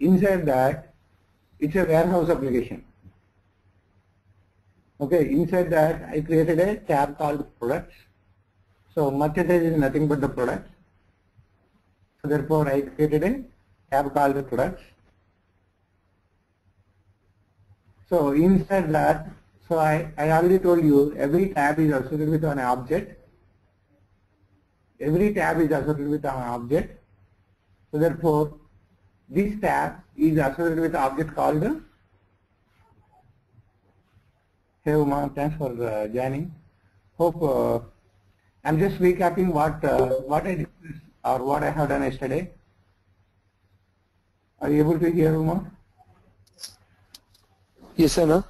inside that it's a warehouse application. Okay, inside that I created a tab called products. So merchandise is nothing but the products. So therefore I created a tab called products. So inside that, so I already told you every tab is associated with an object. Every tab is associated with an object. So therefore this tab is associated with an object called. Hey Uma, thanks for joining. Hope I'm just recapping what I did or what I have done yesterday. Are you able to hear, Uma? Yes, sir. No?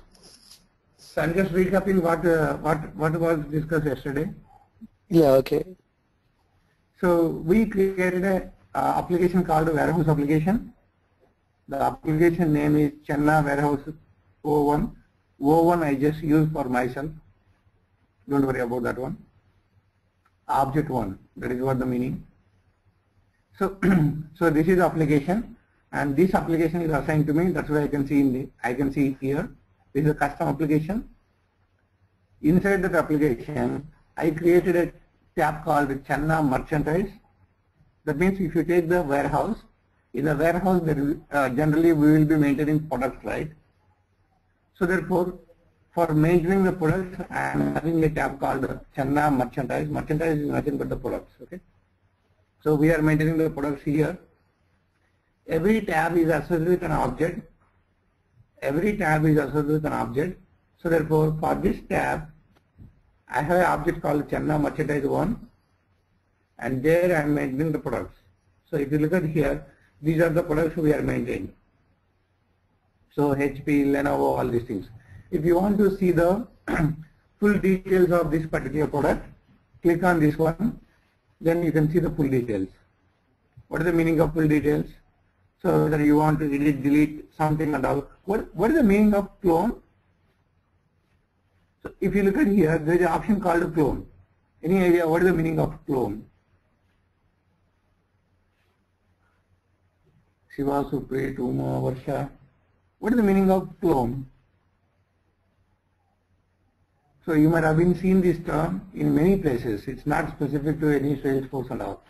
So I'm just recapping what was discussed yesterday. Yeah. Okay. So we created a application called warehouse application. The application name is Chenna Warehouse 01. 01 I just use for myself. Don't worry about that one. Object 1, that is what the meaning. So so this is the application, and this application is assigned to me. That's why I can see here. This is a custom application. Inside that application, I created a tab called Chenna Merchandise. That means if you take the warehouse, in the warehouse there generally we will be maintaining products, right? So therefore, for maintaining the products, I am having a tab called Chenna Merchandise. Merchandise is nothing but the products. Okay. So we are maintaining the products here. Every tab is associated with an object. Every tab is associated with an object. So therefore, for this tab, I have an object called Chenna Merchandise 1, and there I am maintaining the products. So if you look at here, these are the products we are maintaining. So HP, Lenovo, all these things. If you want to see the full details of this particular product, click on this one, then you can see the full details. What is the meaning of full details? So whether you want to edit, delete something and all. What is the meaning of clone? So if you look at here, there is an option called clone. Any idea what is the meaning of clone? Shiva, Supri, Uma, Varsha. What is the meaning of clone? So you might have been seen this term in many places. It's not specific to any Salesforce and all.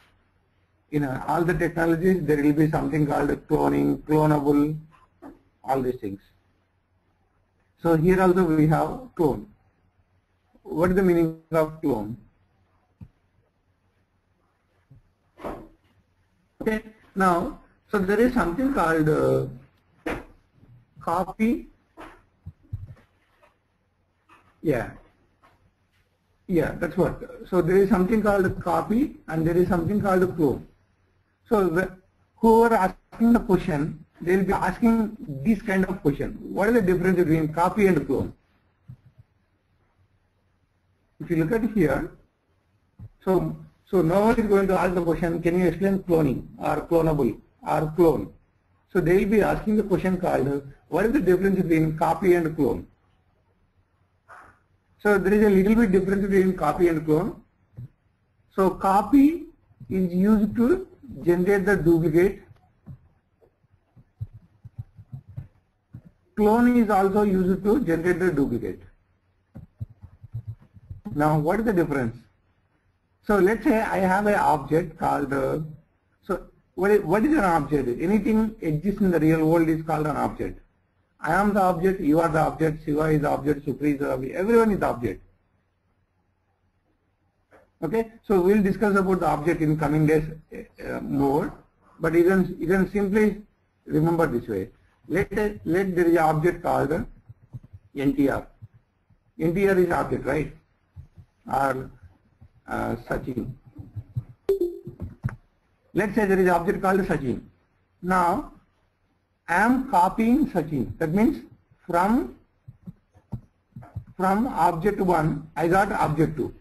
In all the technologies, there will be something called cloning, clonable, all these things. So here also we have clone. What is the meaning of clone? Okay. Now, so there is something called copy. Yeah, that's what. So there is something called copy and there is something called clone. So whoever asking the question, they will be asking this kind of question. What is the difference between copy and clone? If you look at here, so no one is going to ask the question, can you explain cloning or clonable or clone? So they will be asking the question called, what is the difference between copy and clone? So there is a little bit difference between copy and clone. So copy is used to generate the duplicate. Clone is also used to generate the duplicate. Now what is the difference? So let's say I have an object called, so what is an object? Anything exists in the real world is called an object. I am the object, you are the object, Shiva is the object, Supri is the object, everyone is the object. Okay, so we'll discuss about the object in coming days more, but you can simply remember this way. Let there is an object called NTR. NTR is object, right? Or Sachin. Let's say there is an object called Sachin. Now, I am copying Sachin. That means from object 1, I got object 2.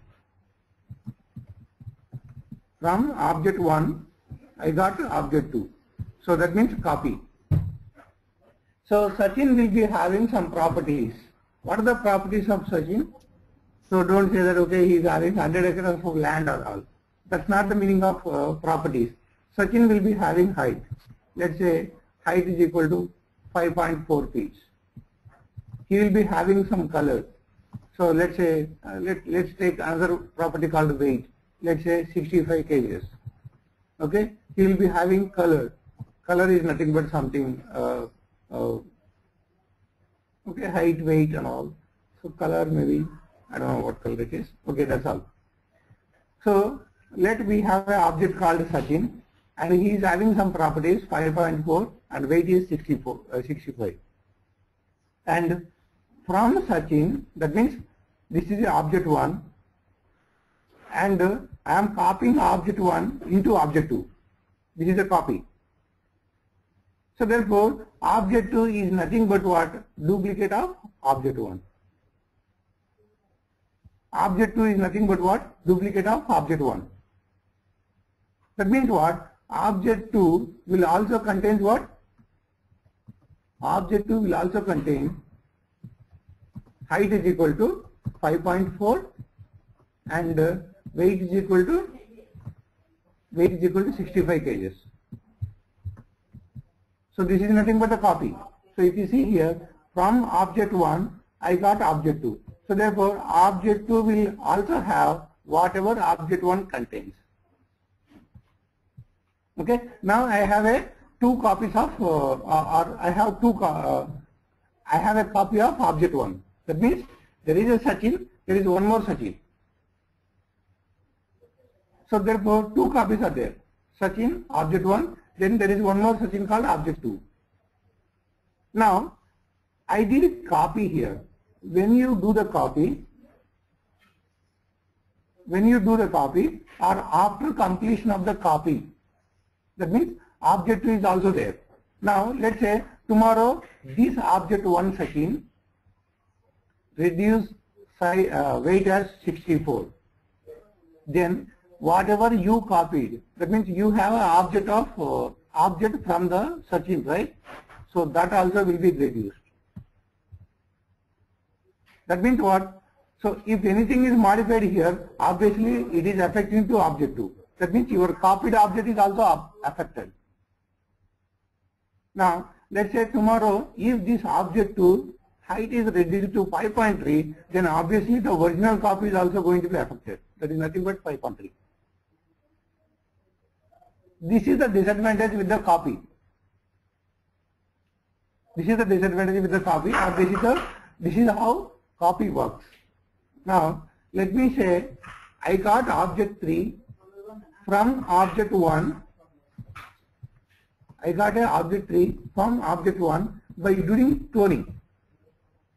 From object 1, I got object 2. So that means copy. So Sachin will be having some properties. What are the properties of Sachin? So don't say that, okay, he is having 100 acres of land or all. That's not the meaning of properties. Sachin will be having height. Let's say height is equal to 5.4 feet. He will be having some color. So let's say, let's take another property called weight. Let's say 65 kgs. Okay, he will be having color. Color is nothing but something, okay, height, weight and all. So color maybe, I don't know what color it is. Okay, that's all. So let we have an object called Sachin, and he is having some properties 5.4 and weight is 65. And from Sachin, that means this is the object 1, and I am copying object 1 into object 2. This is a copy. So therefore, object 2 is nothing but what? Duplicate of object 1. Object 2 is nothing but what? Duplicate of object 1. That means what? Object 2 will also contain what? Object 2 will also contain height is equal to 5.4 and weight is equal to 65 kgs. So this is nothing but a copy. So if you see here, from object 1 I got object 2. So therefore object 2 will also have whatever object 1 contains. Okay. Now I have two copies of I have a copy of object 1. That means there is a Sachin, there is one more Sachin. So therefore two copies are there. Sachin, object 1, then there is one more Sachin called object 2. Now I did a copy here. When you do the copy or after completion of the copy, that means object 2 is also there. Now let's say tomorrow this object 1 Sachin reduce weight as 64. Then whatever you copied, that means you have an object of object from the Sachin, right? So that also will be reduced. That means what? So if anything is modified here, obviously it is affecting to object 2. That means your copied object is also affected. Now let's say tomorrow if this object 2 height is reduced to 5.3, then obviously the original copy is also going to be affected. That is nothing but 5.3. This is the disadvantage with the copy. This is the disadvantage with the copy, or this is how copy works. Now let me say I got object 3 from object 1. I got an object 3 from object 1 by doing cloning.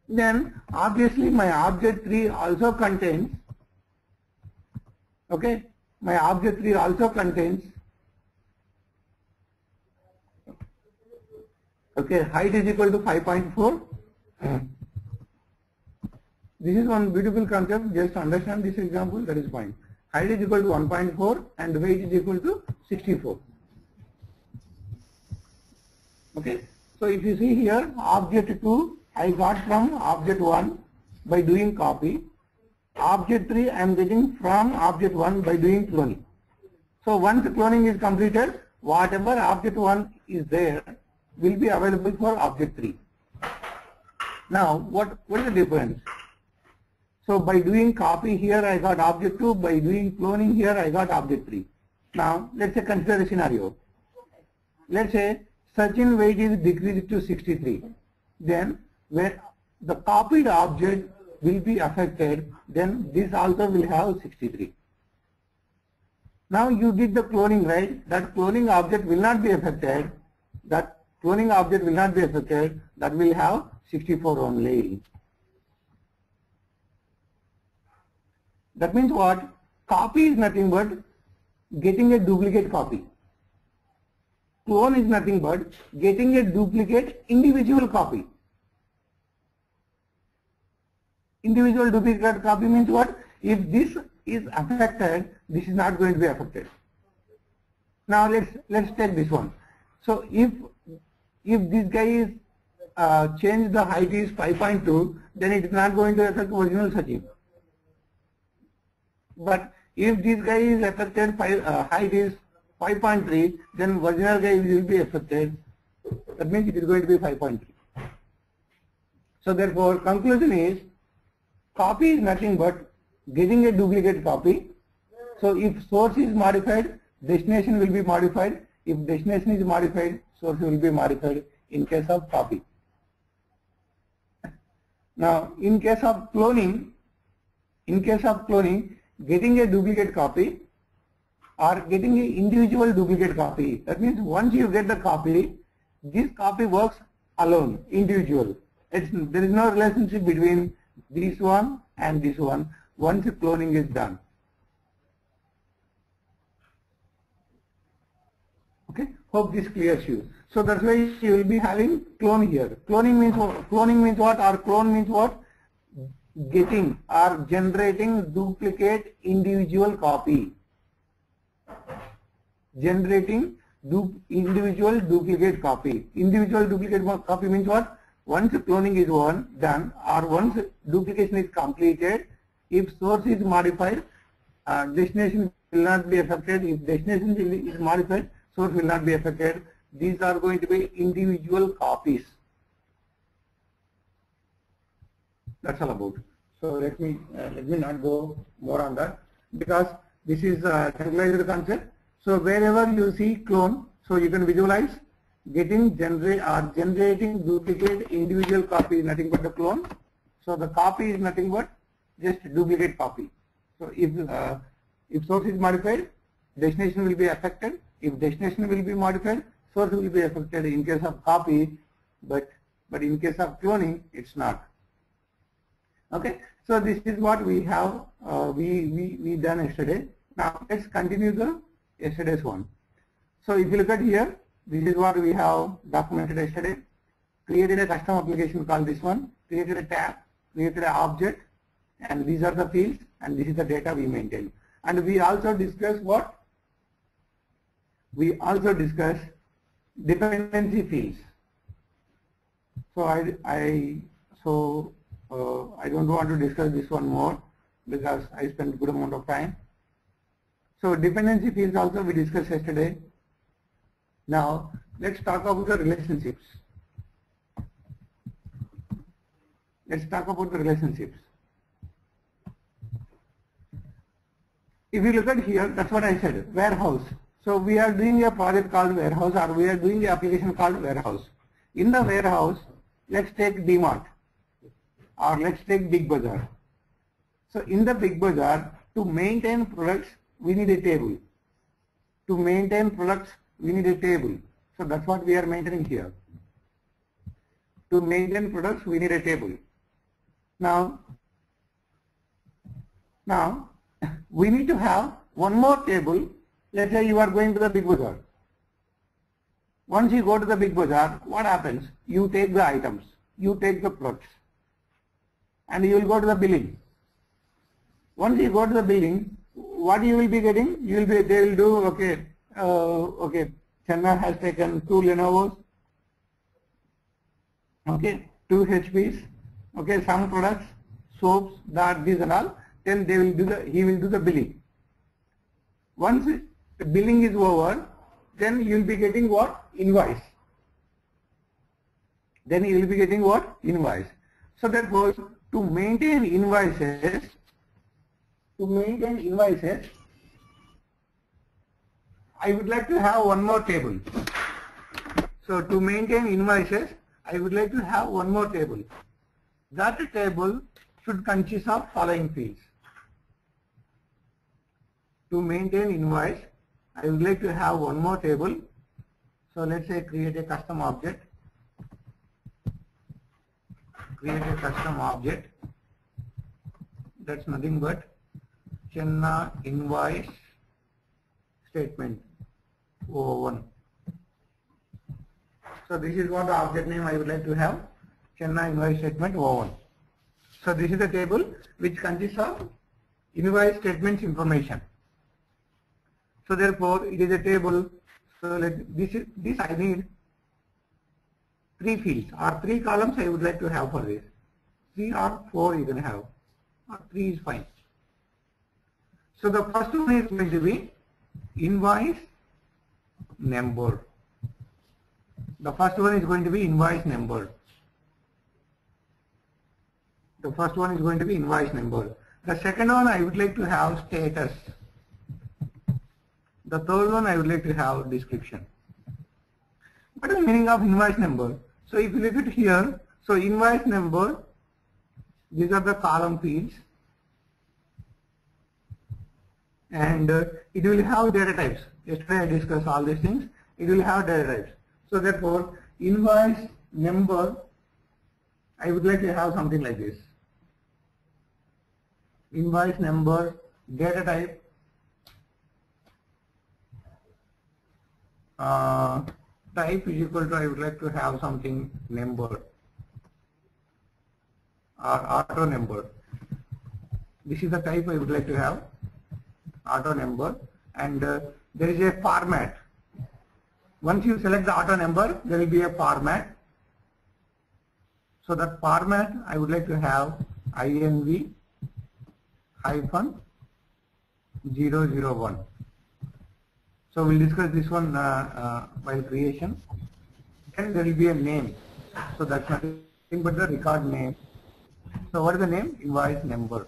Then obviously my object 3 also contains, okay, my object 3 also contains, okay, height is equal to 5.4. This is one beautiful concept, just understand this example, that is fine. Height is equal to 1.4 and weight is equal to 64. Okay, so if you see here, object 2 I got from object 1 by doing copy. Object 3 I am getting from object 1 by doing cloning. So once the cloning is completed, whatever object 1 is there will be available for object 3. Now what is the difference? So by doing copy here I got object 2, by doing cloning here I got object 3. Now let's say consider a scenario. Let's say Sachin weight is decreased to 63. Then when the copied object will be affected, then this also will have 63. Now you did the cloning, right? That cloning object will not be affected. That cloning object will not be affected. That will have 64 only. That means what? Copy is nothing but getting a duplicate copy. Clone is nothing but getting a duplicate individual copy. Individual duplicate copy means what? If this is affected, this is not going to be affected. Now let's take this one. So if this guy is change the height is 5.2, then it is not going to affect original Sachin. But if this guy is affected height is 5.3, then original guy will be affected. That means it is going to be 5.3. So therefore, conclusion is copy is nothing but getting a duplicate copy. So if source is modified, destination will be modified. If destination is modified, source will be modified in case of copy. Now, in case of cloning, getting a duplicate copy or getting an individual duplicate copy. That means once you get the copy, this copy works alone, individual. There is no relationship between this one and this one once the cloning is done. Okay, hope this clears you. So that's why you will be having clone here. Cloning means what? Or clone means what? Getting or generating duplicate individual copy. Generating individual duplicate copy. Individual duplicate copy means what? Once cloning is done or once duplication is completed, if source is modified, destination will not be affected. If destination is modified, source will not be affected. These are going to be individual copies. That's all about. So let me not go more on that because this is a generalized concept. So wherever you see clone, so you can visualize generating duplicate individual copy is nothing but the clone. So the copy is nothing but just duplicate copy. So if source is modified, destination will be affected. If destination will be modified, source will be affected in case of copy, but in case of cloning, it's not. Okay, so this is what we have we done yesterday. Now let's continue the yesterday's one. So if you look at here, this is what we have documented yesterday. Created a custom application called this one, created a tab, created an object, and these are the fields, and this is the data we maintain. And we also discussed what? We also discussed dependency fields. So I don't want to discuss this one more because I spent a good amount of time. So dependency fields also we discussed yesterday. Now let's talk about the relationships. Let's talk about the relationships. If you look at here, that's what I said, warehouse. So we are doing a project called warehouse, or we are doing the application called warehouse. In the warehouse, let's take DMart or let's take Big Bazaar. So in the Big Bazaar, to maintain products, we need a table. To maintain products, we need a table. So that's what we are maintaining here. To maintain products, we need a table. Now we need to have one more table. Let's say you are going to the Big Bazaar. Once you go to the Big Bazaar, what happens? You take the items, you take the products, and you will go to the billing. Once you go to the billing, what you will be getting? They will do, okay, Channa has taken 2 Lenovo's, okay, 2 HPs, okay, some products, soaps, that, these and all. Then he will do the billing. Once the billing is over, then you will be getting what? Invoice. Then you will be getting what? Invoice. So therefore, to maintain invoices, I would like to have one more table. So to maintain invoices, I would like to have one more table. That table should consist of following fields. To maintain invoice, I would like to have one more table. So let's say create a custom object. Create a custom object. That's nothing but Channa invoice statement 01. So this is what the object name I would like to have, Channa invoice statement 01. So this is the table which consists of invoice statements information. So therefore it is a table. So this I need 3 fields or 3 columns I would like to have for this. 3 or 4 you can have, or 3 is fine. So the first one is going to be invoice number. The first one is going to be invoice number. The first one is going to be invoice number. The second one I would like to have status. The third one I would like to have description. What is the meaning of invoice number? So if you look at here, so invoice number, these are the column fields, and it will have data types. Yesterday I discussed all these things. It will have data types. So therefore, invoice number, I would like to have something like this. Invoice number, data type, type is equal to, I would like to have something number or auto number. This is the type I would like to have, auto number, and there is a format. Once you select the auto number, there will be a format. So that format I would like to have INV -001. So we'll discuss this one while creation. Then there will be a name. So that's nothing but the record name. So what is the name? Invoice number.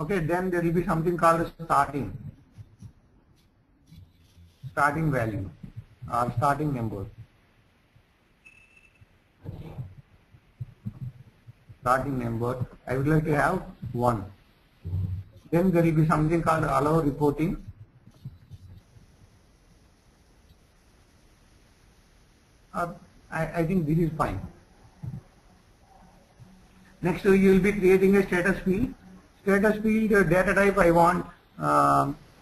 Okay, then there will be something called starting value or starting number. Starting number, I would like to have 1. Then there will be something called allow reporting. I think this is fine. Next, you will be creating a status field. Status field data type I want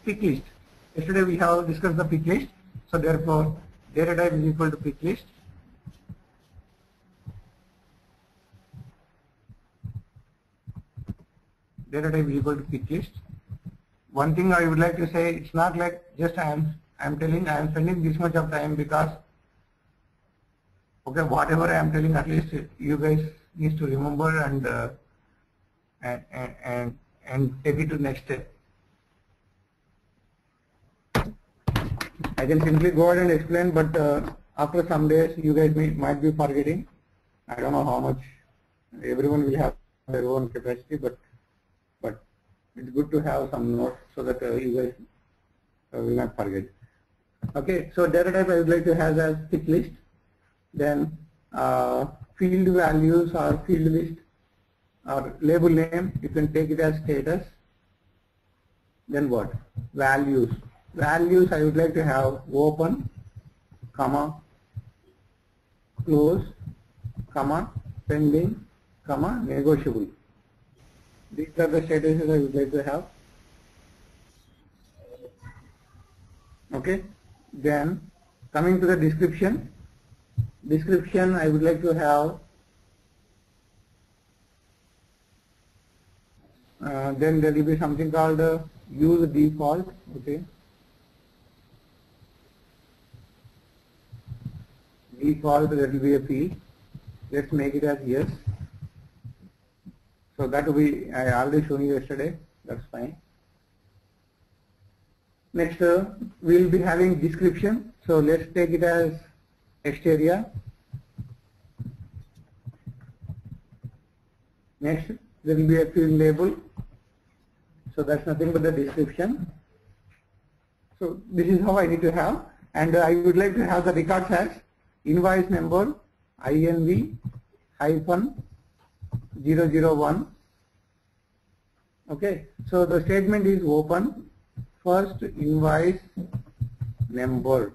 pick list. Yesterday we have discussed the pick list. So therefore, data type is equal to pick list. Data type is equal to pick list. One thing I would like to say, it's not like just I am telling, I am spending this much of time because, okay, whatever I am telling, at least you guys need to remember and take it to next step. I can simply go ahead and explain, but after some days you guys might be forgetting. I don't know how much. Everyone will have their own capacity, but it's good to have some notes so that you guys will not forget. Okay, so data type I would like to have as pick list. Then field values or field list or label name, you can take it as status. Then what? Values. Values I would like to have open, comma, close, comma, pending, comma, negotiable. These are the statuses I would like to have. Okay. Then coming to the description. Description I would like to have. Then there will be something called use default. Okay. Default, there will be a field. Let's make it as yes. So that will be, I already shown you yesterday. That's fine. Next, we will be having description. So let's take it as exterior. Next, there will be a field label. So that's nothing but the description. So this is how I need to have, and I would like to have the records as invoice number INV -001. Okay, so the statement is open. First invoice number.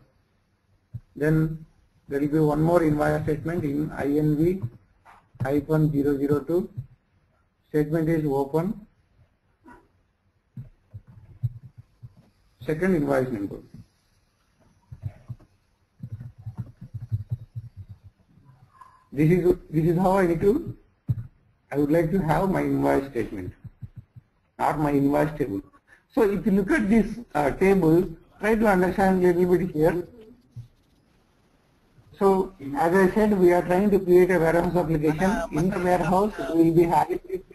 Then there will be one more invoice statement in INV -002. Statement is open. Second invoice number. This is how I would like to have my invoice statement or my invoice table. So if you look at this table, try to understand a little bit here. So as I said, we are trying to create a warehouse application. In the warehouse, we will be having it.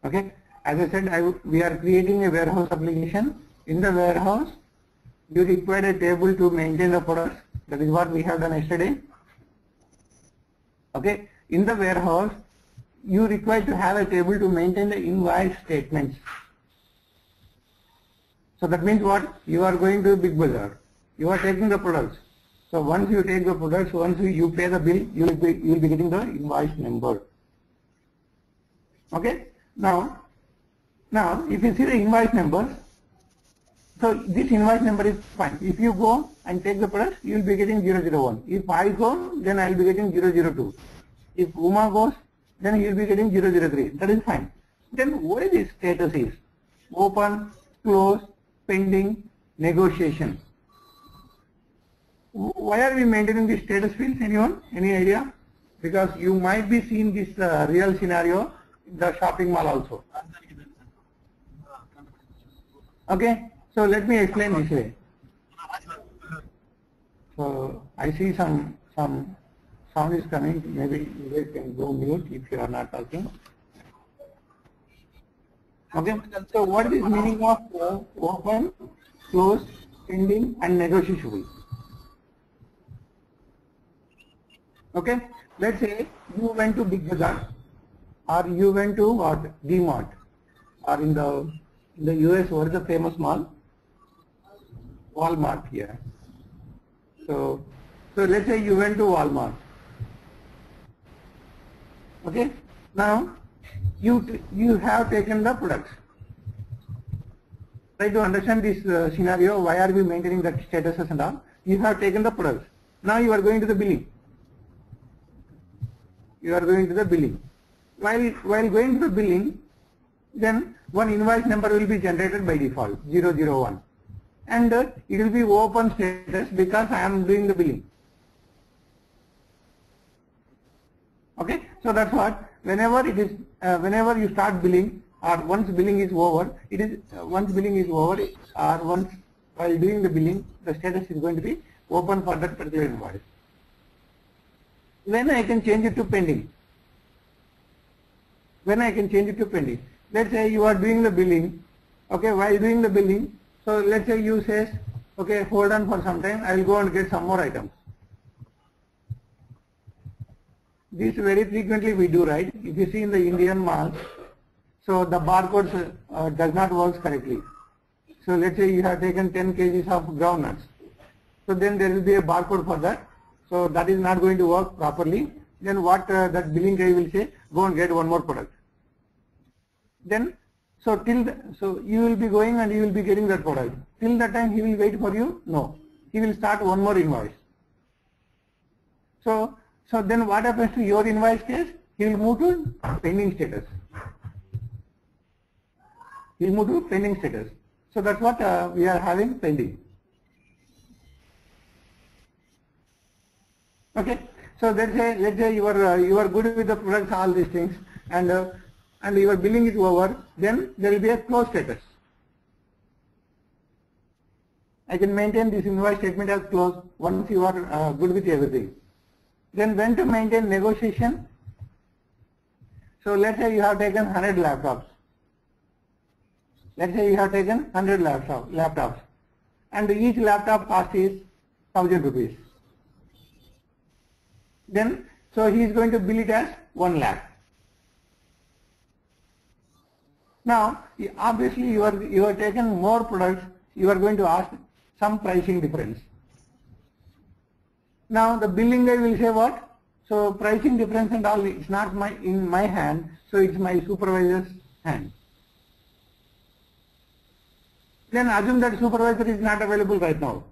Okay. As I said, we are creating a warehouse application. In the warehouse, you require a table to maintain the products. That is what we have done yesterday. Okay, in the warehouse, you require to have a table to maintain the invoice statements. So that means what? You are going to Big Bazaar. You are taking the products. So once you take the products, once you pay the bill, you will be getting the invoice number. Okay. Now if you see the invoice numbers, so this invoice number is fine. If you go and take the products, you will be getting 001. If I go, then I will be getting 002. If Uma goes, then you will be getting 003. That is fine. Then what this status is? Open, close, pending, negotiation. Why are we maintaining these status fields? Anyone? Any idea? Because you might be seeing this real scenario in the shopping mall also. Okay, so let me explain this way. So I see some sound is coming. Maybe you guys can go mute if you are not talking. Okay, so what is meaning of open, close, pending, and negotiable? Okay, let's say you went to Big Bazaar, or you went to what? D-Mart, or in the US, what is the famous mall? Walmart here. So let's say you went to Walmart. Okay, now you have taken the products. Try to understand this scenario. Why are we maintaining that statuses and all? You have taken the products. Now you are going to the billing. You are going to the billing. While going to the billing, then one invoice number will be generated by default, 001. And it will be open status because I am doing the billing. Okay, so that's what, whenever you start billing, or once billing is over, or once while doing the billing, the status is going to be open for that particular invoice. When I can change it to pending? Let's say you are doing the billing. Okay, while doing the billing, so let's say you say, okay, hold on for some time, I will go and get some more items. This very frequently we do, right? If you see in the Indian malls, so the barcodes does not work correctly. So let's say you have taken 10 kgs of groundnuts. So then there will be a barcode for that. So that is not going to work properly. Then what that billing guy will say, go and get one more product. Then so you will be going and you will be getting that product. Till that time he will wait for you? No. He will start one more invoice. So then what happens to your invoice case? He will move to pending status. So that's what we are having pending. Okay. So let's say you are good with the products, all these things, and your billing is over. Then there will be a close status. I can maintain this invoice statement as closed once you are good with everything. Then when to maintain negotiation? So let's say you have taken 100 laptops. Let's say you have taken 100 laptops, and each laptop cost is 1000 rupees. Then so he is going to bill it as 1 lakh. Now obviously you are taken more products, you are going to ask some pricing difference. Now the billing guy will say what? So pricing difference and all, it's not in my hand, so it's my supervisor's hand. Then assume that supervisor is not available right now.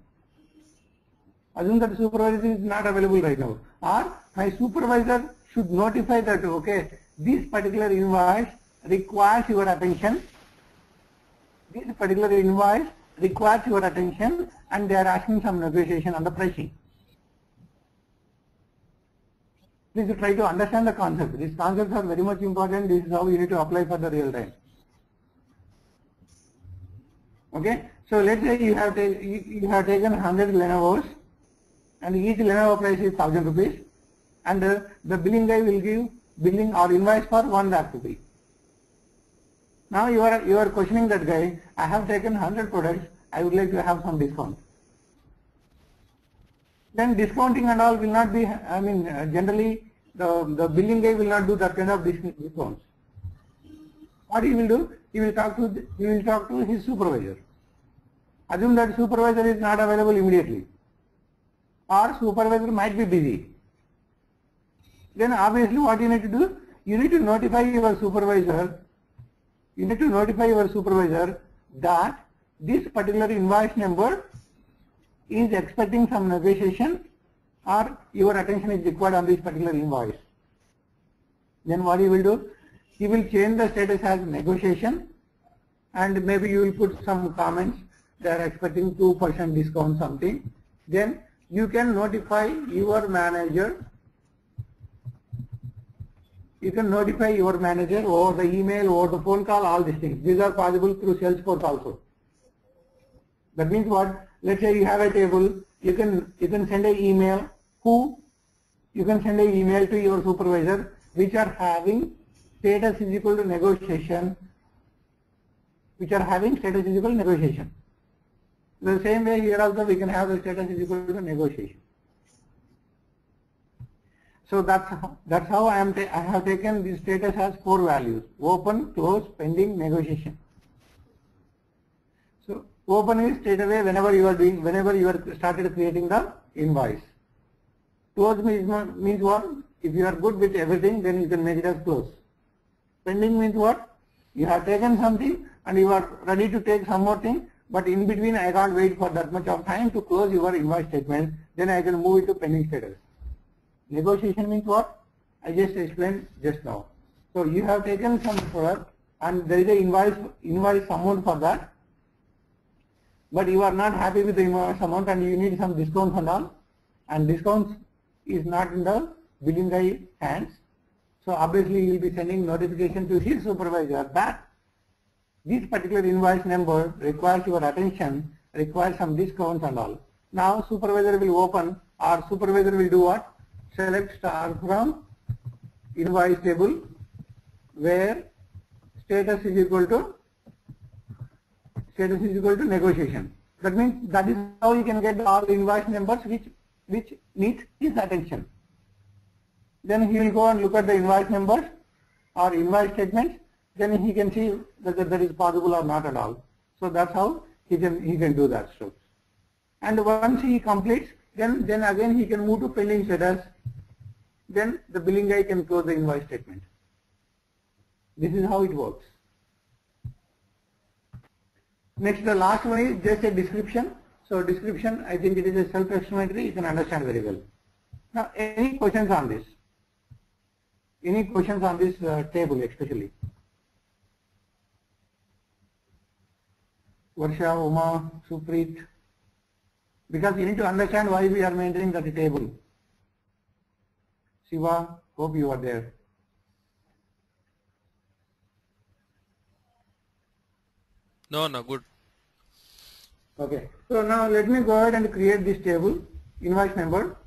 Or my supervisor should notify that, okay, this particular invoice requires your attention. And they are asking some negotiation on the pricing. Please try to understand the concept. These concepts are very much important. This is how you need to apply for the real time. Okay, so let's say you have taken 100 Lenovo's, and each Lenovo price is 1000 rupees, and the billing guy will give billing or invoice for 1 lakh rupees. Now you are questioning that guy. I have taken 100 products. I would like to have some discount. then discounting and all will not be, I mean, generally the billing guy will not do that kind of discounts. What he will do? He will talk to his supervisor. Assume that supervisor is not available immediately, or supervisor might be busy. Then obviously what you need to do? You need to notify your supervisor. You need to notify your supervisor that this particular invoice number is expecting some negotiation, or your attention is required on this particular invoice. Then what you will do? You will change the status as negotiation, and maybe you will put some comments. They are expecting 2% discount something. Then you can notify your manager. You can notify your manager over the email, over the phone call, all these things. These are possible through Salesforce also. That means what? Let's say you have a table. You can send an email. You can send an email to your supervisor which are having status is equal to negotiation. Which are having status is equal to negotiation. The same way here also we can have the status is equal to negotiation. So that's how I have taken this status as 4 values: open, close, pending, negotiation. So open is straight away whenever you are started creating the invoice. Close means what? If you are good with everything, then you can make it as close. Pending means what? You have taken something and you are ready to take some more thing, but in between I can't wait for that much of time to close your invoice statement. Then I can move it to pending status. Negotiation means what? I just explained just now. So you have taken some product and there is a invoice amount for that, but you are not happy with the invoice amount and you need some discounts and all, and discounts is not in the billing guy hands. So obviously you will be sending notification to his supervisor that this particular invoice number requires your attention, requires some discounts and all. Now supervisor will open, or supervisor will do what? Select star from invoice table where status is equal to negotiation. That means that is how you can get all the invoice numbers which needs his attention. Then he will go and look at the invoice numbers or invoice statements. Then he can see whether that is possible or not at all. So that's how he can do that stuff. And once he completes, then again he can move to pending status. Then the billing guy can close the invoice statement. This is how it works. Next, the last one is just a description. So description, I think it is a self-explanatory. You can understand very well. Now, any questions on this? Any questions on this table, especially? Varsha, Uma, Supreet. Because you need to understand why we are maintaining that table. Shiva, hope you are there. No, good. Okay. So now let me go ahead and create this table, invoice number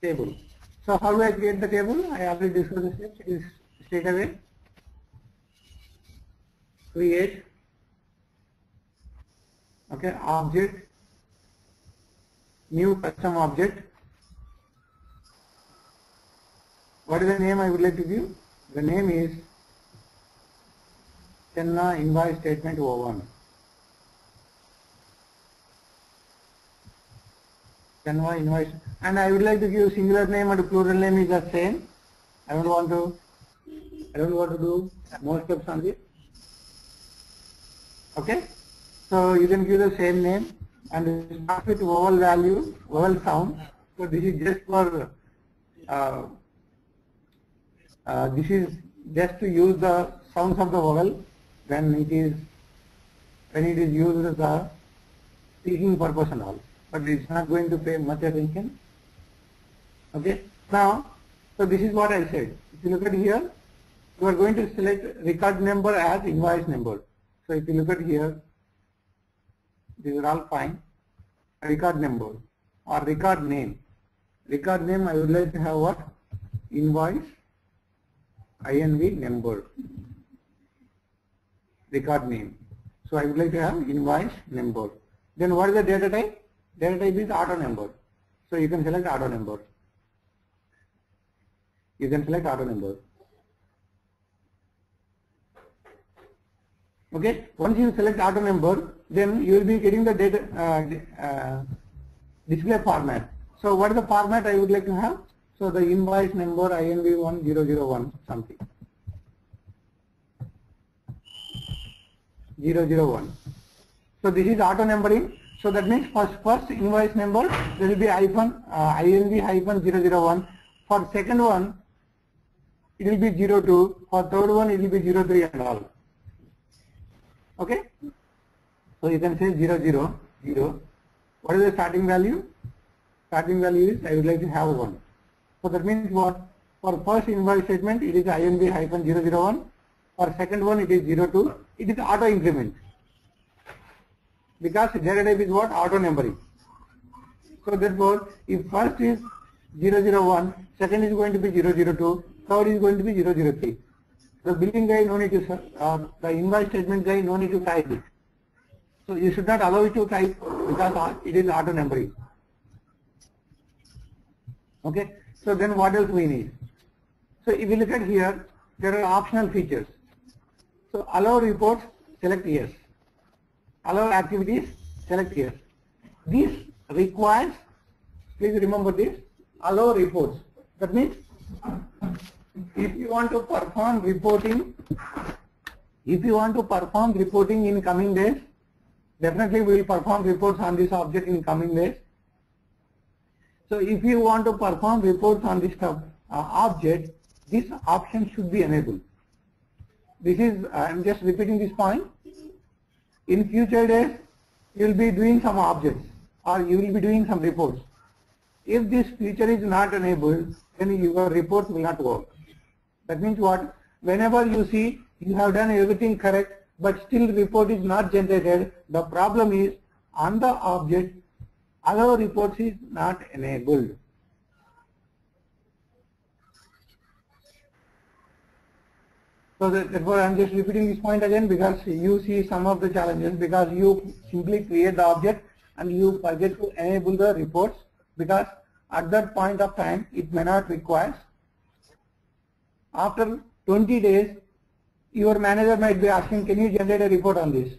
table. So how do I create the table? I already discussed the steps. It is straight away create, okay, object, new custom object. What is the name I would like to give? The name is Chenna invoice statement 01. Chenna invoice, and I would like to give singular name and plural name is the same. I don't want to do more steps on this. Okay, so you can give the same name and start with vowel value, vowel sound. So this is just for this is just to use the sounds of the vowel when it is used as a speaking purpose and all, but it's not going to pay much attention. Okay, now, so this is what I said. If you look at here, you are going to select record number as invoice number. So if you look at here, these are all fine. Record number or record name. Record name, I would like to have what? Invoice INV number. Record name. So I would like to have invoice number. Then what is the data type? Data type is auto number. So you can select auto number. You can select auto number. Okay. Once you select auto number, then you will be getting the data display format. So what is the format I would like to have? So the invoice number INV1001 something. 001. So this is auto numbering. So that means first invoice number there will be INV-001. For second one it will be 02. For third one it will be 03 and all. Okay. So you can say 000. What is the starting value? Starting value is I would like to have 1. So that means what? For first invoice statement it is INV-001. For second one it is 02. It is auto increment. Because data type is what? Auto numbering. So therefore, if first is 001, second is going to be 002, third is going to be 003. The billing guy no need to, the invoice statement guy no need to type it. So you should not allow it to type because it is auto numbering. Okay. So then what else we need? So if you look at here, there are optional features. So allow reports, select yes. Allow activities, select yes. This requires, please remember this, allow reports. That means if you want to perform reporting, in coming days, definitely we will perform reports on this object in coming days. So if you want to perform reports on this object, this option should be enabled. This is, I am just repeating this point. In future days, you will be doing some objects or you will be doing some reports. If this feature is not enabled, then your reports will not work. That means what? Whenever you see you have done everything correct, but still report is not generated, the problem is on the object, allow reports is not enabled. So therefore I am just repeating this point again because you see some of the challenges because you simply create the object and you forget to enable the reports because at that point of time it may not require. After 20 days your manager might be asking, can you generate a report on this?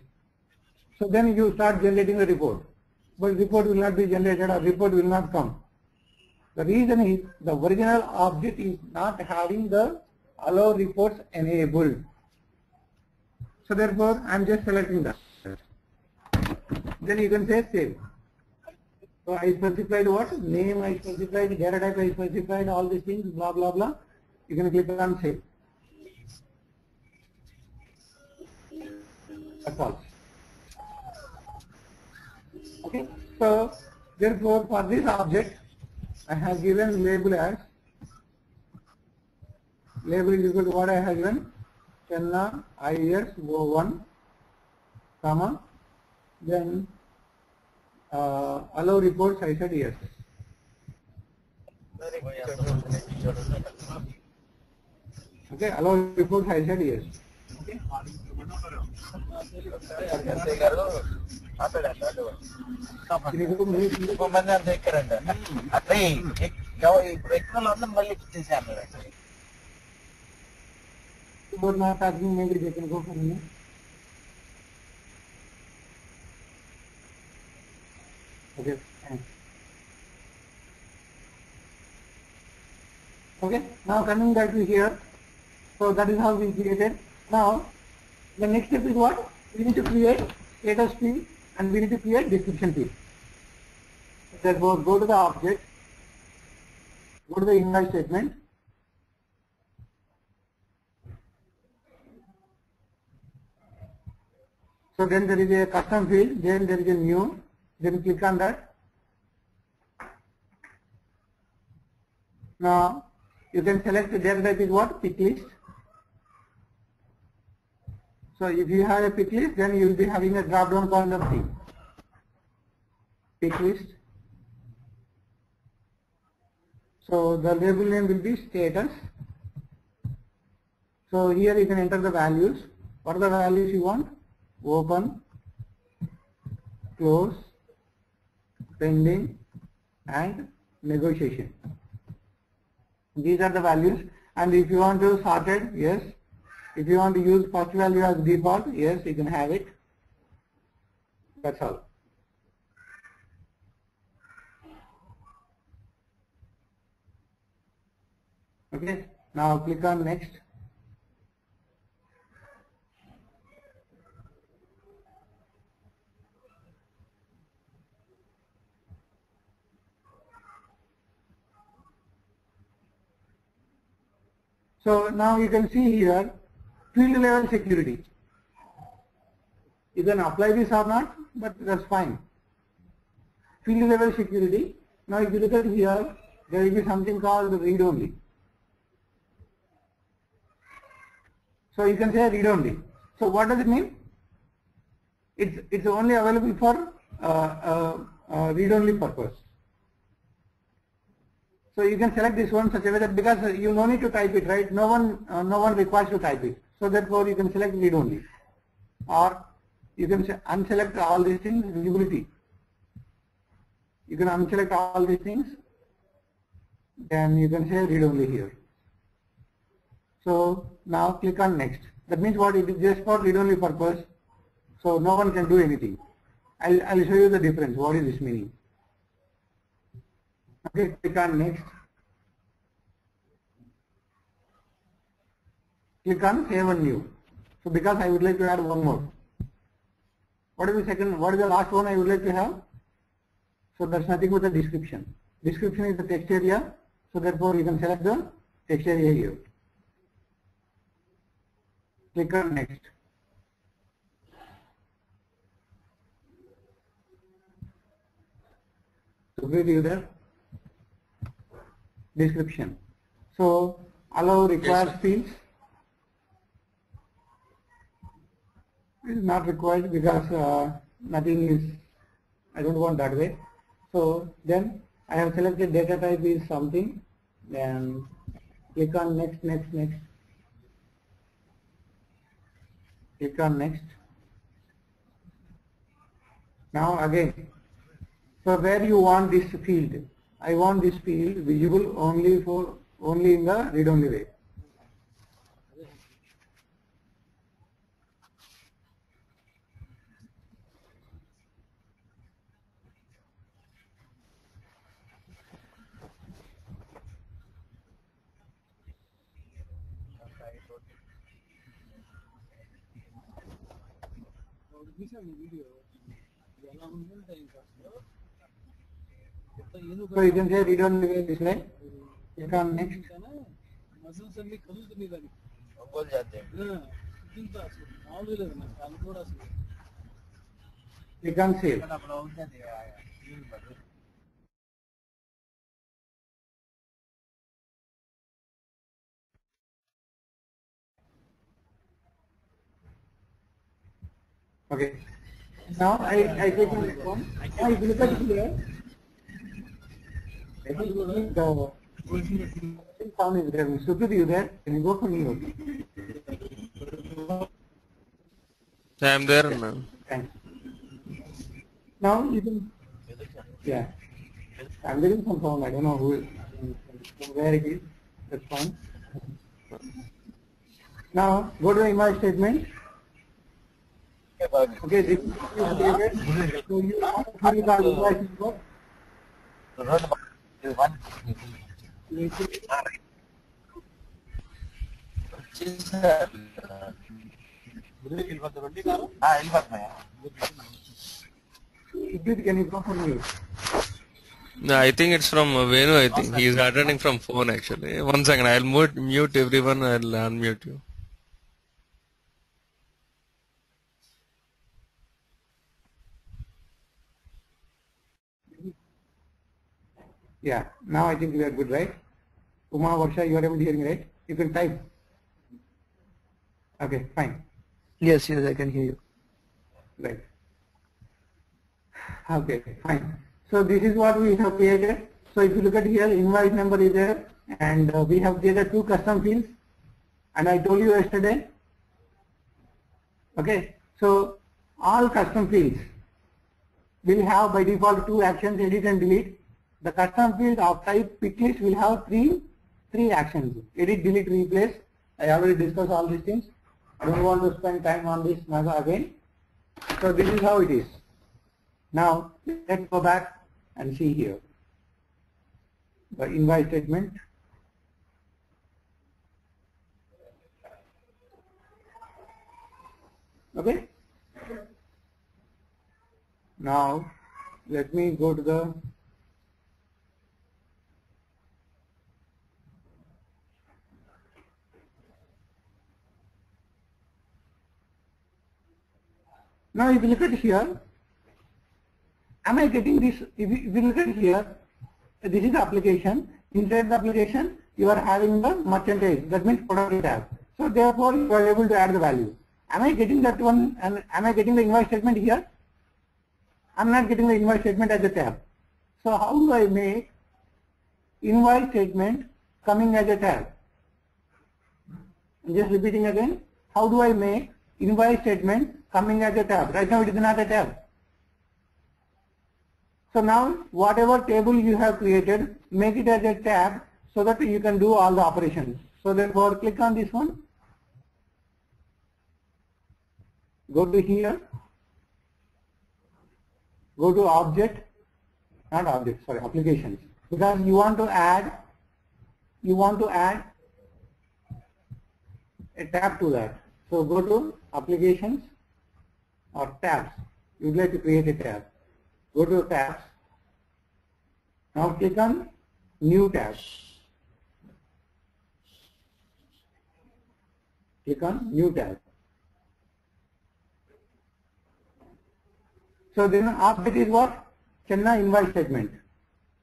So then you start generating the report, but report will not be generated or report will not come. The reason is the original object is not having the allow reports enabled. So therefore I am just selecting that. Then you can say save. So I specified what? Name I specified, data type I specified, all these things, blah blah blah. You can click on save. That's all. Okay. So therefore for this object I have given label as label is equal to what I have given? Chenna IS01, comma, then allow reports I said yes. Okay, allow reports I said yes. Okay. Not asking maybe they can go for me. Okay, thanks. Okay, now coming back to here. So that is how we created. Now the next step is what? We need to create status field and we need to create description field. Therefore go to the object, go to the invoice statement. So then there is a custom field, then there is a new, then click on that. Now you can select the data type is what? Pick list. So if you have a pick list, then you will be having a drop down column of thing. Pick list. So the label name will be status. So here you can enter the values. What are the values you want? Open, close, pending, and negotiation. These are the values, and if you want to sort it, yes. If you want to use first value as default, yes, you can have it. That's all. Okay, now click on next. So now you can see here field level security. You can apply this or not, but that's fine. Field level security. Now if you look at here, there will be something called read only. So you can say read only. So what does it mean? It's only available for read only purpose. So you can select this one such a way that, because you no need to type it, right? No one requires to type it. So therefore you can select read only, or you can unselect all these things. Visibility. You can unselect all these things. Then you can say read only here. So now click on next. That means what? It is just for read only purpose. So no one can do anything. I'll show you the difference. What is this meaning? Okay, click on next. Click on save and new. So because I would like to add one more. What is the second? What is the last one I would like to have? So that's nothing but the description. Description is the text area. So therefore you can select the text area here. Click on next. So where you there? Description. So allow required fields. It is not required because nothing is, I don't want that way. So then I have selected data type is something. Then click on next. Click on next. Now again, so where you want this field? I want this field visible only in the read only way. So you can say read only way this way. Click on next. Click on save. Okay. Now I click on this one. Now if you look at here, the sound is there. Sudhir, you there? Can you go from here? I am there now. Thanks. Now you can, yeah. I'm getting some sound. I don't know where it is. That's fine. Now go to the image statement. Okay, this is David. So you want to fill the invoice info. Can you go from here? No, I think it's from Venu. I think he is attending from phone actually. 1 second, I'll mute everyone. I'll unmute you. Yeah, now I think we are good, right? Uma, Varsha, you are able to hear me, right? You can type. Okay, fine. Yes, I can hear you. Right. Okay, fine. So this is what we have created. So if you look at here, invoice number is there, and we have created 2 custom fields. And I told you yesterday. Okay, so all custom fields will have by default two actions, edit and delete. The custom field of type pick list will have three actions: edit, delete, replace. I already discussed all these things. I don't want to spend time on this again. So this is how it is. Now let's go back and see here the invite statement. Okay. Now let me go to the now if you look at here, am I getting this? If you look at here, this is the application. Inside the application, you are having the merchandise, that means product tab. So therefore, you are able to add the value. Am I getting that one? And am I getting the invite statement here? I'm not getting the invite statement as a tab. So how do I make invite statement coming as a tab? I'm just repeating again. How do I make invite statement coming as a tab? Right now it is not a tab. So now whatever table you have created, make it as a tab so that you can do all the operations. So therefore click on this one. Go to here. Go to object, not object, sorry, applications. Because you want to add a tab to that. So go to applications or tabs. You would like to create a tab. Go to tabs. Now click on new tab. Click on new tab. So then object is what? Chenna invite statement.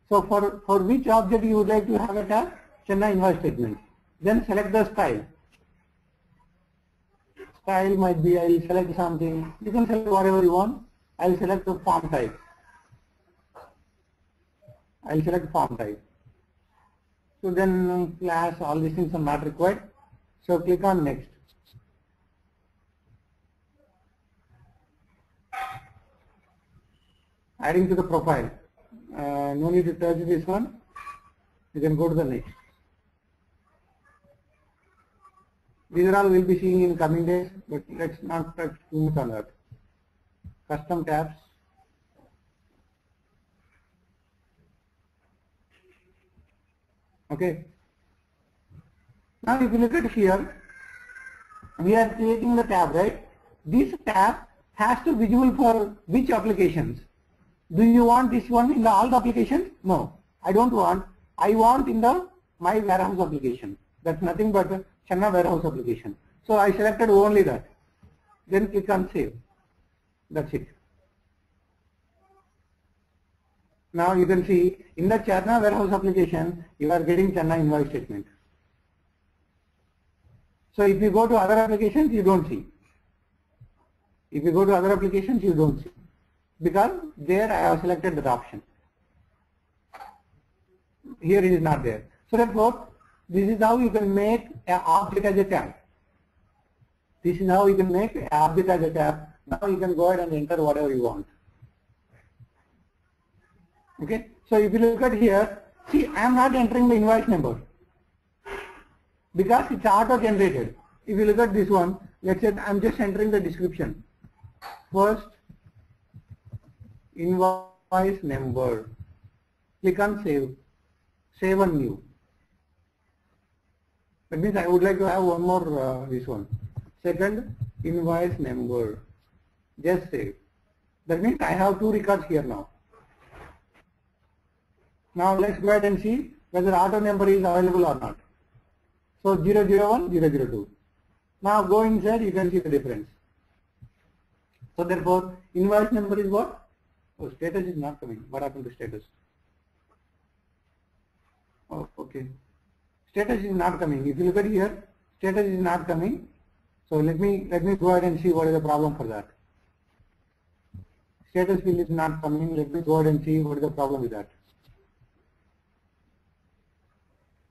So for which object you would like to have a tab? Chenna invite statement. Then select the style. Style might be, I will select something. You can select whatever you want. I will select the form type. I will select form type. So then class, all these things are not required. So click on next. Adding to the profile. No need to touch this one. You can go to the next. These are all we'll be seeing in coming days, but let's not touch too much on that. Custom tabs. Okay. Now if you look at here, we are creating the tab, right? This tab has to be visible for which applications? Do you want this one in the all the applications? No, I don't want. I want in the my warehouse application. That's nothing but the Chenna warehouse application. So I selected only that. Then click on save. That's it. Now you can see in the Chenna warehouse application, you are getting Chenna invite statement. So if you go to other applications, you don't see. If you go to other applications, you don't see. Because there I have selected that option. Here it is not there. So therefore, this is how you can make an object as a tab. This is how you can make an object as a tab. Now you can go ahead and enter whatever you want. Okay. So if you look at here, see I am not entering the invoice number because it's auto generated. If you look at this one, let's say I am just entering the description. First invoice number. Click on save. Save and new. That means I would like to have one more this one. Second invoice number. Just save. That means I have two records here now. Now let's go ahead and see whether auto number is available or not. So 001, 002. Now go inside, you can see the difference. So therefore, invoice number is what? Oh, status is not coming. What happened to status? Oh, okay. Status is not coming. If you look at here, status is not coming. So let me go ahead and see what is the problem for that. Status field is not coming. Let me go ahead and see what is the problem with that.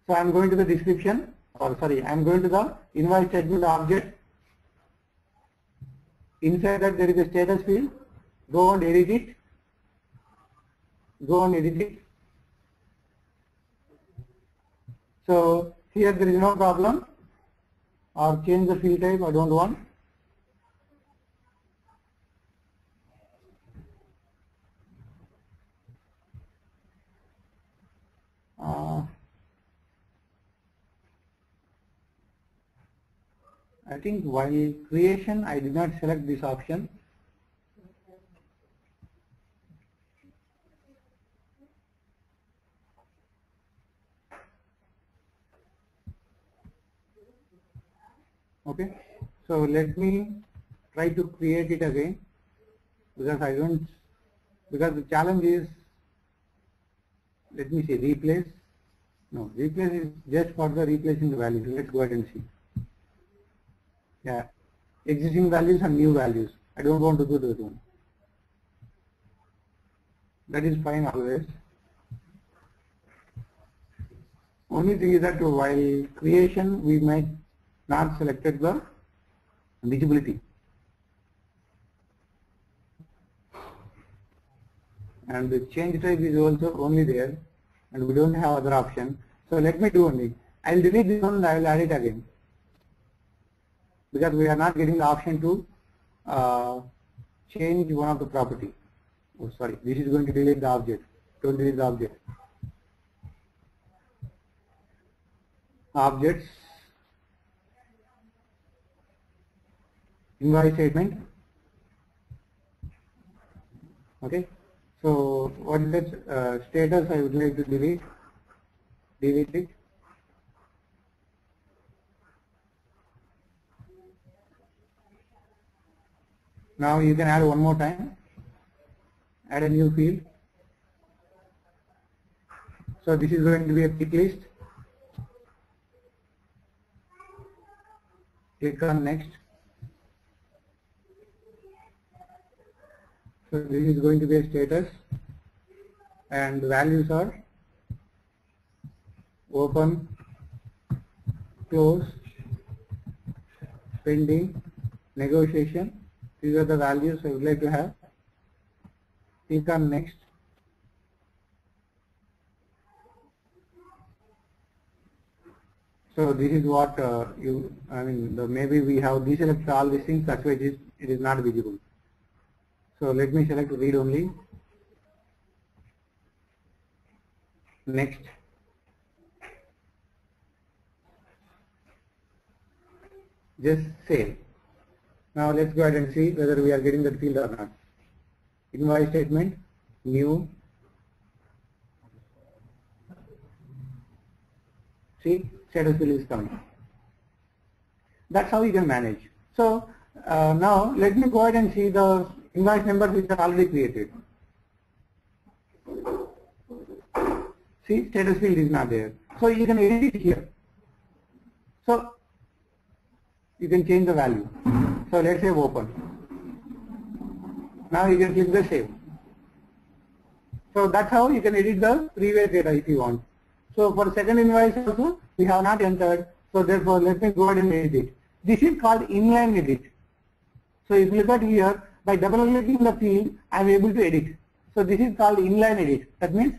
So I am going to the description, or sorry, I am going to the invoice statement object. Inside that there is a status field. Go and edit it. go and edit it. So here there is no problem, or change the field type, I don't want. I think while creation I did not select this option. Okay, so let me try to create it again, because I don't, because the challenge is, let me see, replace. No, replace is just for the replacing the values. Let's go ahead and see. Yeah, existing values and new values. I don't want to do that one. That is fine always. Only thing is that while creation we might not selected the visibility. And the change type is also only there, and we don't have other option. So let me do only. I'll delete this one and I will add it again, because we are not getting the option to change one of the property. Oh, sorry, this is going to delete the object. Don't delete the object. Objects, invoice statement. Okay, so what is that status I would like to delete it. Now you can add one more time, add a new field. So this is going to be a pick list. Click on next. So this is going to be a status, and the values are open, close, pending, negotiation. These are the values I would like to have. Click on next. So this is what maybe we have deselected all these things, that's why it is not visible. So let me select read only. Next. Just save. Now let's go ahead and see whether we are getting that field or not. Invoice statement, new. See, status field is coming. That's how you can manage. So now let me go ahead and see the invoice numbers which are already created. See, status field is not there. So you can edit it here. So you can change the value. So let's say open. Now you can click the save. So that's how you can edit the previous data if you want. So for second invoice also we have not entered. So therefore let me go ahead and edit it. This is called inline edit. So if you look at here, by double clicking the field, I am able to edit. So this is called inline edit. That means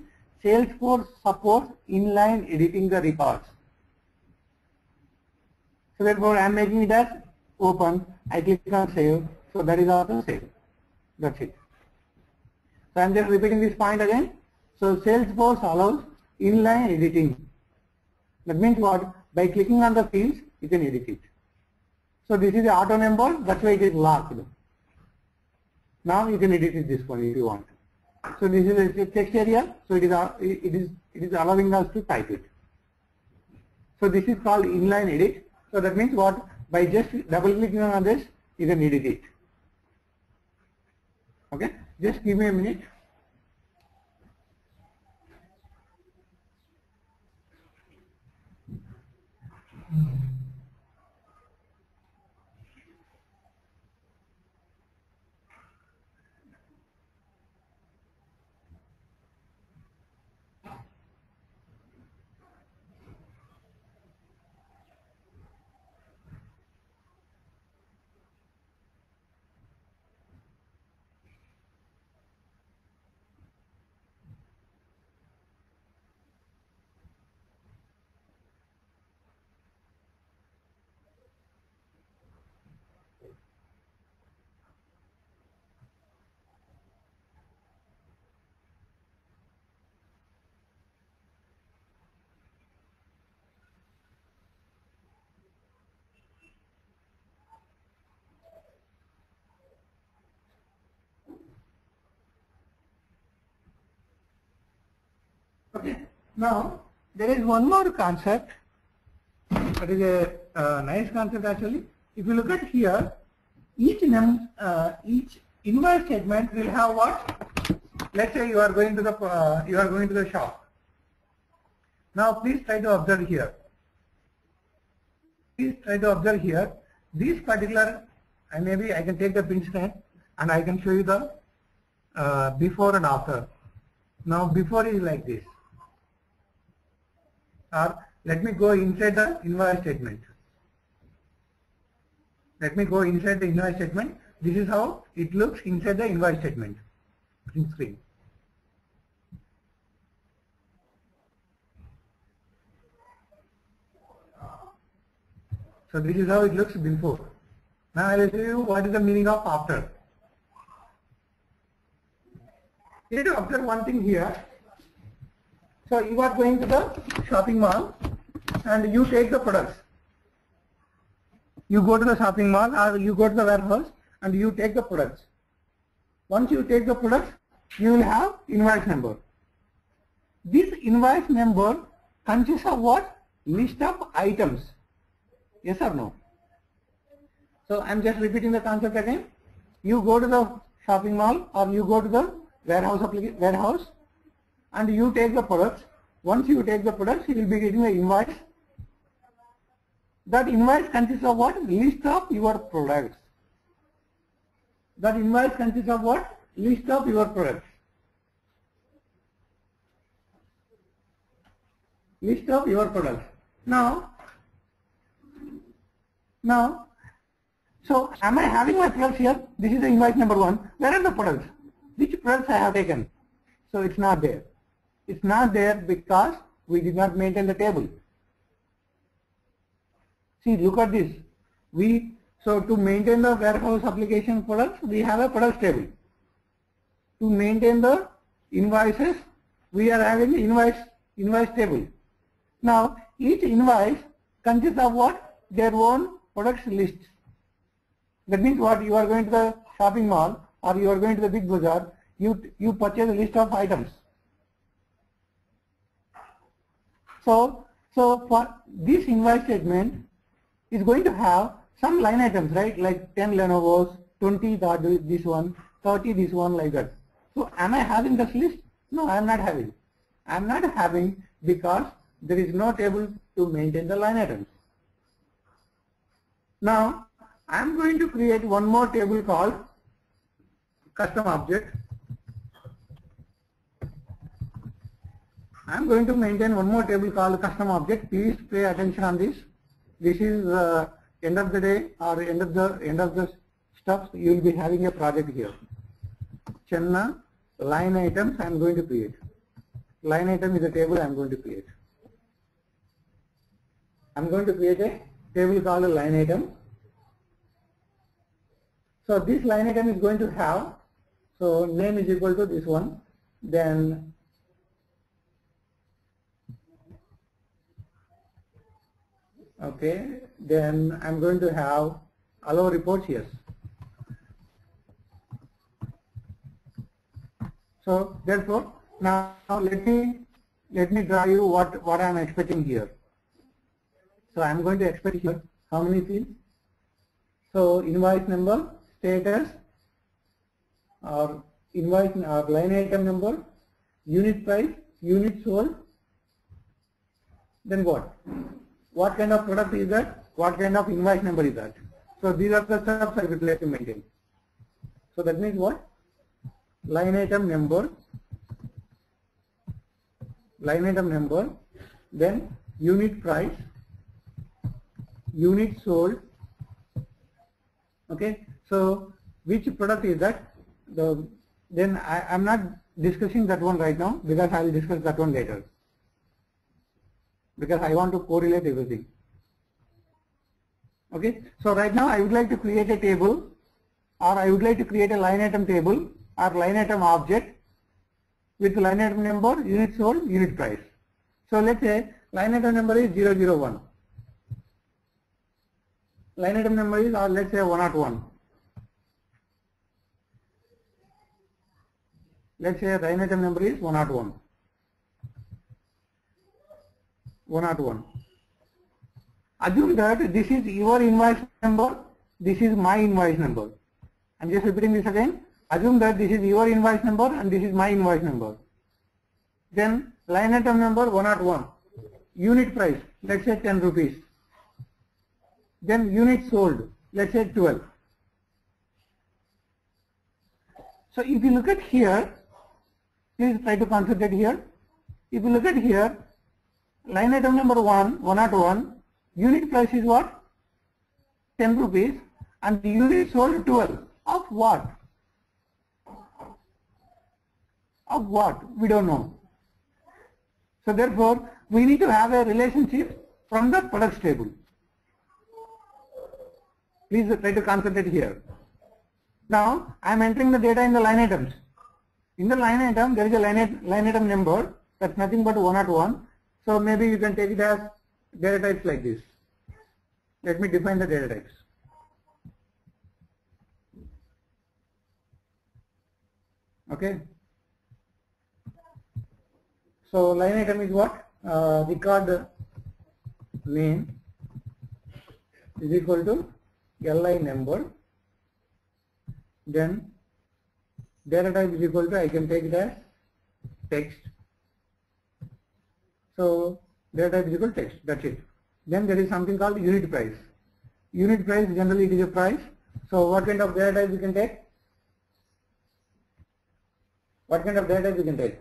Salesforce supports inline editing the records. So therefore I am making it as open. I click on save. So that is also save. That's it. So I am just repeating this point again. So Salesforce allows inline editing. That means what? By clicking on the fields, you can edit it. So this is the auto number, that's why it is locked. Now you can edit it this one if you want. So this is a text area, so it is allowing us to type it. So this is called inline edit. So that means what? By just double clicking on this, you can edit it. Okay, just give me a minute. Now there is one more concept. That is a nice concept actually. If you look at here, each invoice statement will have what? Let's say you are going to the shop. Now please try to observe here. Please try to observe here. This particular, and maybe I can take the print screen and I can show you the before and after. Now before is like this. Or let me go inside the invoice statement. Let me go inside the invoice statement. This is how it looks inside the invoice statement. Print screen. So this is how it looks before. Now I will show you what is the meaning of after. You need to observe one thing here. So you are going to the shopping mall and you take the products. You go to the shopping mall or you go to the warehouse and you take the products. Once you take the products, you will have invoice number. This invoice number consists of what? List of items. Yes or no? So I am just repeating the concept again. You go to the shopping mall or you go to the warehouse and you take the products. Once you take the products, you will be getting the invoice. That invoice consists of what? List of your products. That invoice consists of what? List of your products. List of your products. Now, so am I having my products here? This is the invoice number 1. Where are the products? Which products I have taken? So it's not there. It's not there because we did not maintain the table. See, look at this. So to maintain the warehouse application products, we have a products table. To maintain the invoices, we are having the invoice table. Now, each invoice consists of what? Their own products list. That means what? You are going to the shopping mall or you are going to the big bazaar, you purchase a list of items. So for this invoice statement is going to have some line items, right? Like 10 Lenovo's, 20 this one, 30 this one, like that. So am I having this list? No, I am not having. I am not having because there is no table to maintain the line items. Now I am going to create one more table called custom object. I am going to maintain one more table called custom object. Please pay attention on this. This is end of the day or end of the stuff. You will be having a project here. Chenna line items I am going to create. Line item is a table I am going to create. I am going to create a table called a line item. So this line item is going to have, so name is equal to this one, then okay, then I am going to have allow reports, yes. So therefore now let me draw you what I am expecting here. So I am going to expect here how many fields? So invoice number, status, or invoice or line item number, unit price, unit sold, then what? What kind of product is that? What kind of invoice number is that? So these are the steps I would like to maintain. So that means what? Line item number, then unit price, unit sold. Okay, so which product is that? Then I am not discussing that one right now because I will discuss that one later, because I want to correlate everything. Okay, so right now I would like to create a table, or I would like to create a line item table or line item object with line item number, unit sold, unit price. So let's say line item number is 001. Line item number is, or let's say 101. Let's say line item number is 101. 101. Assume that this is your invoice number, this is my invoice number. I'm just repeating this again. Assume that this is your invoice number and this is my invoice number. Then line item number 101. Unit price, let's say 10 rupees. Then unit sold, let's say 12. So if you look at here, please try to concentrate here. If you look at here, line item number 101, unit price is what? 10 rupees and the unit sold 12. Of what? Of what? We don't know. So therefore, we need to have a relationship from the products table. Please try to concentrate here. Now, I am entering the data in the line items. In the line item, there is a line item number, that's nothing but 101. So maybe you can take it as data types like this. Let me define the data types. Okay. So line item is what? Record name is equal to LI number. Then data type is equal to, I can take it as text. So data type is equal to text, that's it. Then there is something called unit price. Unit price, generally it is a price. So what kind of data type you can take? What kind of data type you can take?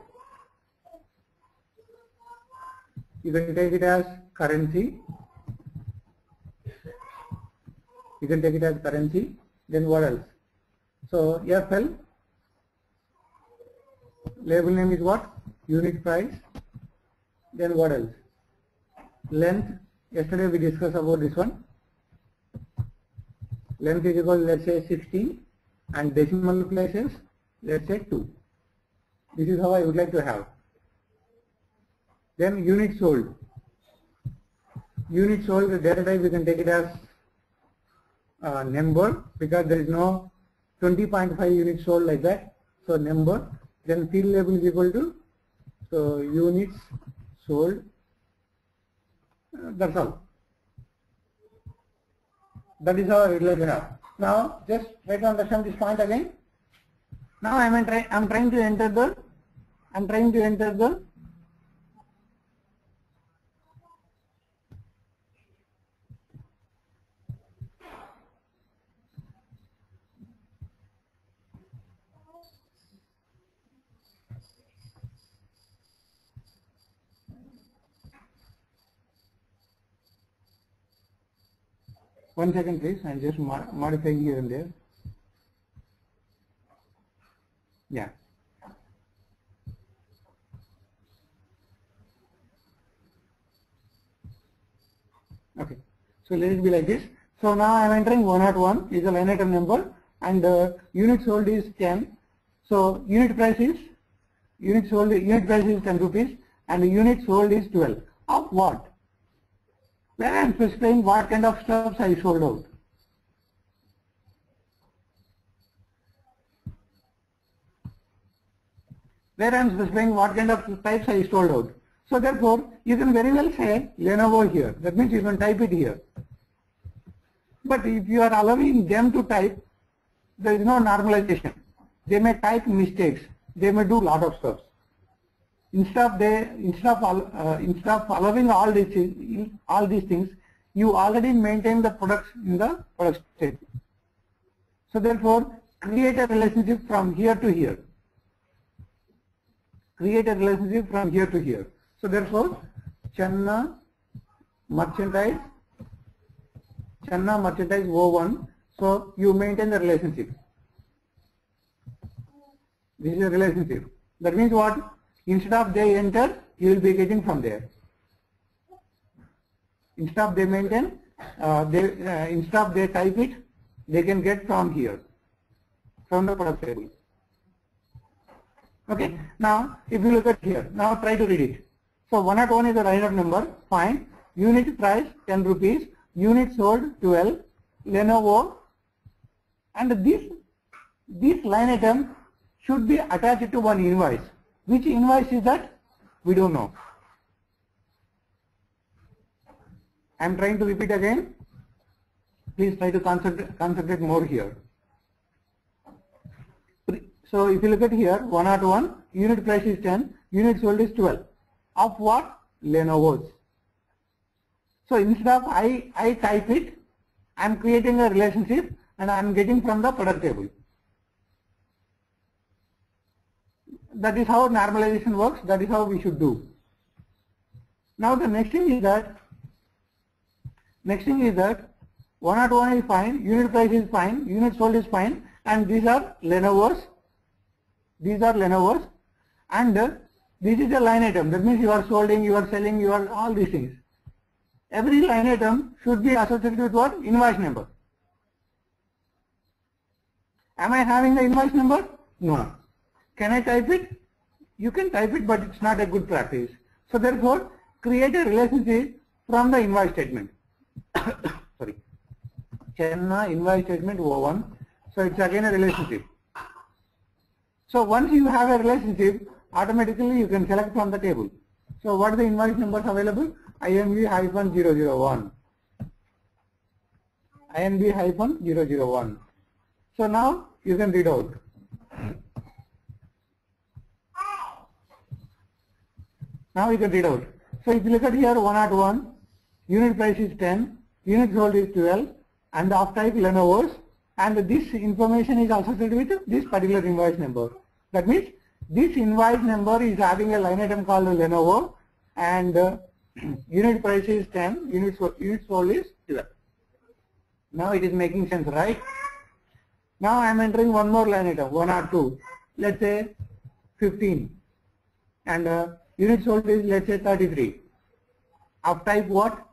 You can take it as currency. You can take it as currency. Then what else? So FL, label name is what? Unit price. Then what else? Length. Yesterday we discussed about this one. Length is equal, let's say 60, and decimal places, let's say 2. This is how I would like to have. Then unit sold. Unit sold, the data type we can take it as number, because there is no 20.5 units sold like that. So number. Then field label is equal to, so units sold. That's all. That is how I would like to have. Now just try to understand this point again. Now I'm trying to enter the one second please, I'm just modifying here and there. Yeah. Okay. So let it be like this. So now I am entering 101 is a line item number, and unit sold is 10. So unit price is 10 rupees and unit sold is 12. Of what? Where I am specifying what kind of stuffs I sold out. Where I am specifying what kind of types I sold out. So therefore, you can very well say Lenovo here. That means you can type it here. But if you are allowing them to type, there is no normalization. They may type mistakes. They may do lot of stuff. Instead of allowing all these things, you already maintain the products in the product state. So therefore, create a relationship from here to here. Create a relationship from here to here. So therefore, Channa merchandise 01. So you maintain the relationship. This is a relationship. That means what? Instead of they enter, you will be getting from there. Instead of they maintain, instead of they type it, they can get from here, from the product table. Okay. Now, if you look at here, now try to read it. So 101 is the line item number. Fine. Unit price 10 rupees. Unit sold 12. Lenovo. And this line item should be attached to one invoice. Which invoice is that? We don't know. I am trying to repeat again. Please try to concentrate more here. So if you look at here, 101, unit price is 10, unit sold is 12. Of what? Lenovo's. So instead of I type it, I am creating a relationship and I am getting from the product table. That is how normalization works. That is how we should do. Now the next thing is that 101 is fine, unit price is fine, unit sold is fine, and these are Lenovo's. These are Lenovo's, and this is a line item. That means you are solding, you are selling, you are all these things. Every line item should be associated with what? Invoice number. Am I having the invoice number? No. Can I type it? You can type it, but it's not a good practice. So therefore, create a relationship from the invoice statement. Sorry. Chenna invoice statement 01. So it's again a relationship. So once you have a relationship, automatically you can select from the table. So what are the invoice numbers available? INV-001. INV-001. So now you can read out. Now you can read out. So if you look at here 101, unit price is 10, unit sold is 12, and of type Lenovo's, and this information is associated with this particular invoice number. That means this invoice number is having a line item called Lenovo, and unit price is 10, unit sold is 12. Now it is making sense, right? Now I am entering one more line item, 102, let's say 15, and unit sold is, let's say, 33. Of type what?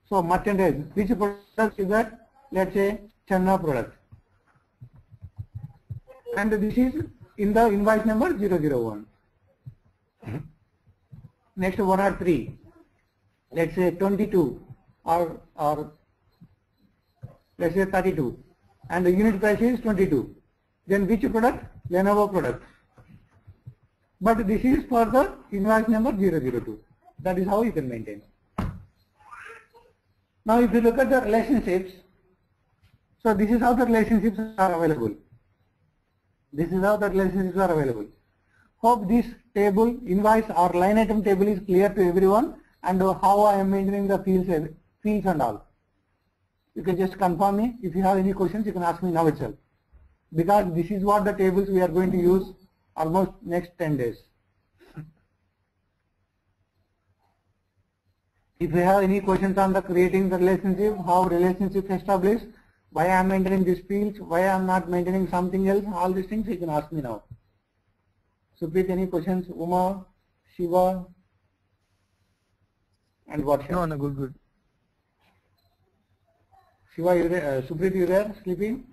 So merchandise. Which product is that? Let's say Chenna product. And this is in the invoice number 001. Next 103. Let's say 22 or let's say 32. And the unit price is 22. Then which product? Lenovo product. But this is for the invoice number 002. That is how you can maintain. Now if you look at the relationships, so this is how the relationships are available. This is how the relationships are available. Hope this table, invoice or line item table is clear to everyone, and how I am maintaining the fields and all. You can just confirm me. If you have any questions, you can ask me now itself. Because this is what the tables we are going to use almost next 10 days. If you have any questions on the creating the relationship, how relationship established, why I am maintaining these fields, why I am not maintaining something else, all these things you can ask me now. Supreet, any questions? Uma, Shiva, and what? No, no, good. Shiva, you there? Supreet, you there? Sleeping?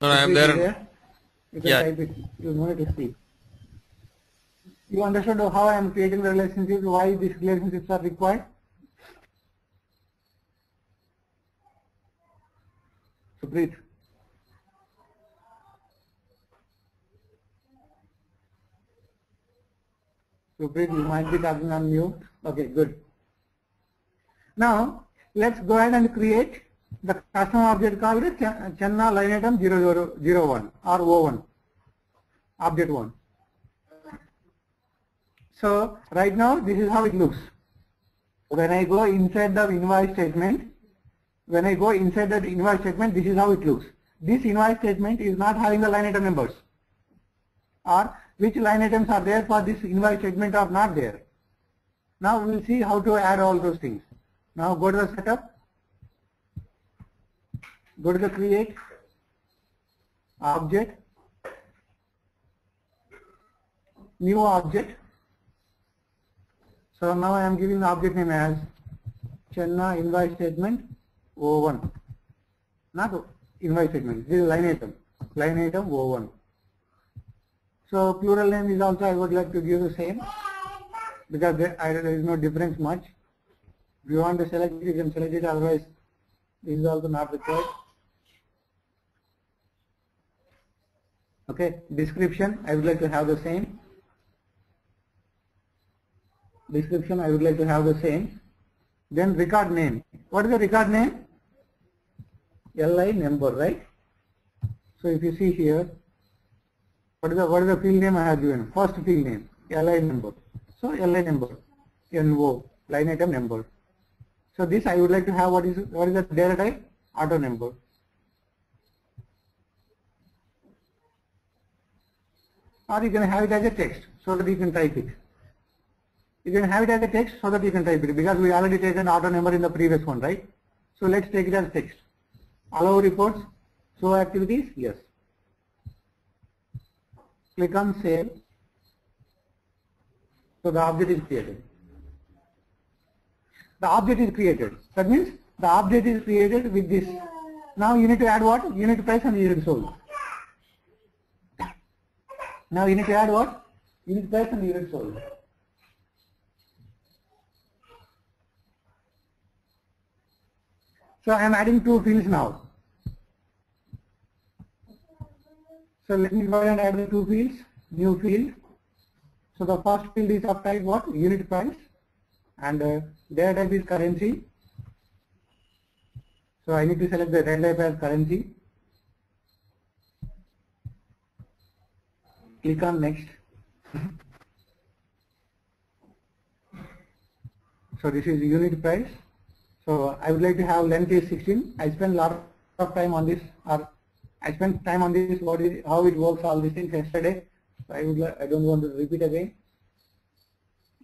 No, I am Supreet, there. you there? You can Yeah. type it. You don't need to speak. You understood how I am creating the relationships, why these relationships are required? Supreet. Supreet, you might be talking on mute. Okay, good. Now, let's go ahead and create the custom object called Chenna line item 0001 or O1, object 1. So, right now, this is how it looks. When I go inside the invoice statement, this is how it looks. This invoice statement is not having the line item numbers, or which line items are there for this invoice statement are not there. Now we will see how to add all those things. Now go to the setup, go to the create, object, new object. So now I am giving the object name as Chenna invoice statement 01. Not invoice statement, this is line item 01. So plural name is also, I would like to give the same, because there is no difference much. If you want to select it, you can select it, otherwise this is also not required. Okay, description, I would like to have the same. description I would like to have the same. Then record name. What is the record name? LI number, right? So if you see here, what is the field name I have given? First field name, LI number. So LI number, NO, line item number. So this I would like to have what is the data type? Auto number. Or you can have it as a text so that you can type it. You can have it as a text so that you can type it because we already taken auto number in the previous one, right? So let's take it as text. Allow reports, show activities, yes. Click on save. So the object is created. The object is created. That means the object is created with this. Now you need to add what? Unit price and unit sold. Now you need to add what? Unit price and unit sold. So I am adding two fields now. So let me go ahead and add the two fields. New field. So the first field is of type what? Unit price. And data type is currency. So I need to select the data type as currency. Click on next. So this is unit price. So I would like to have length is 16. I spent a lot of time on this, or I spent time on this, how it works, all these things yesterday. So I don't want to repeat again.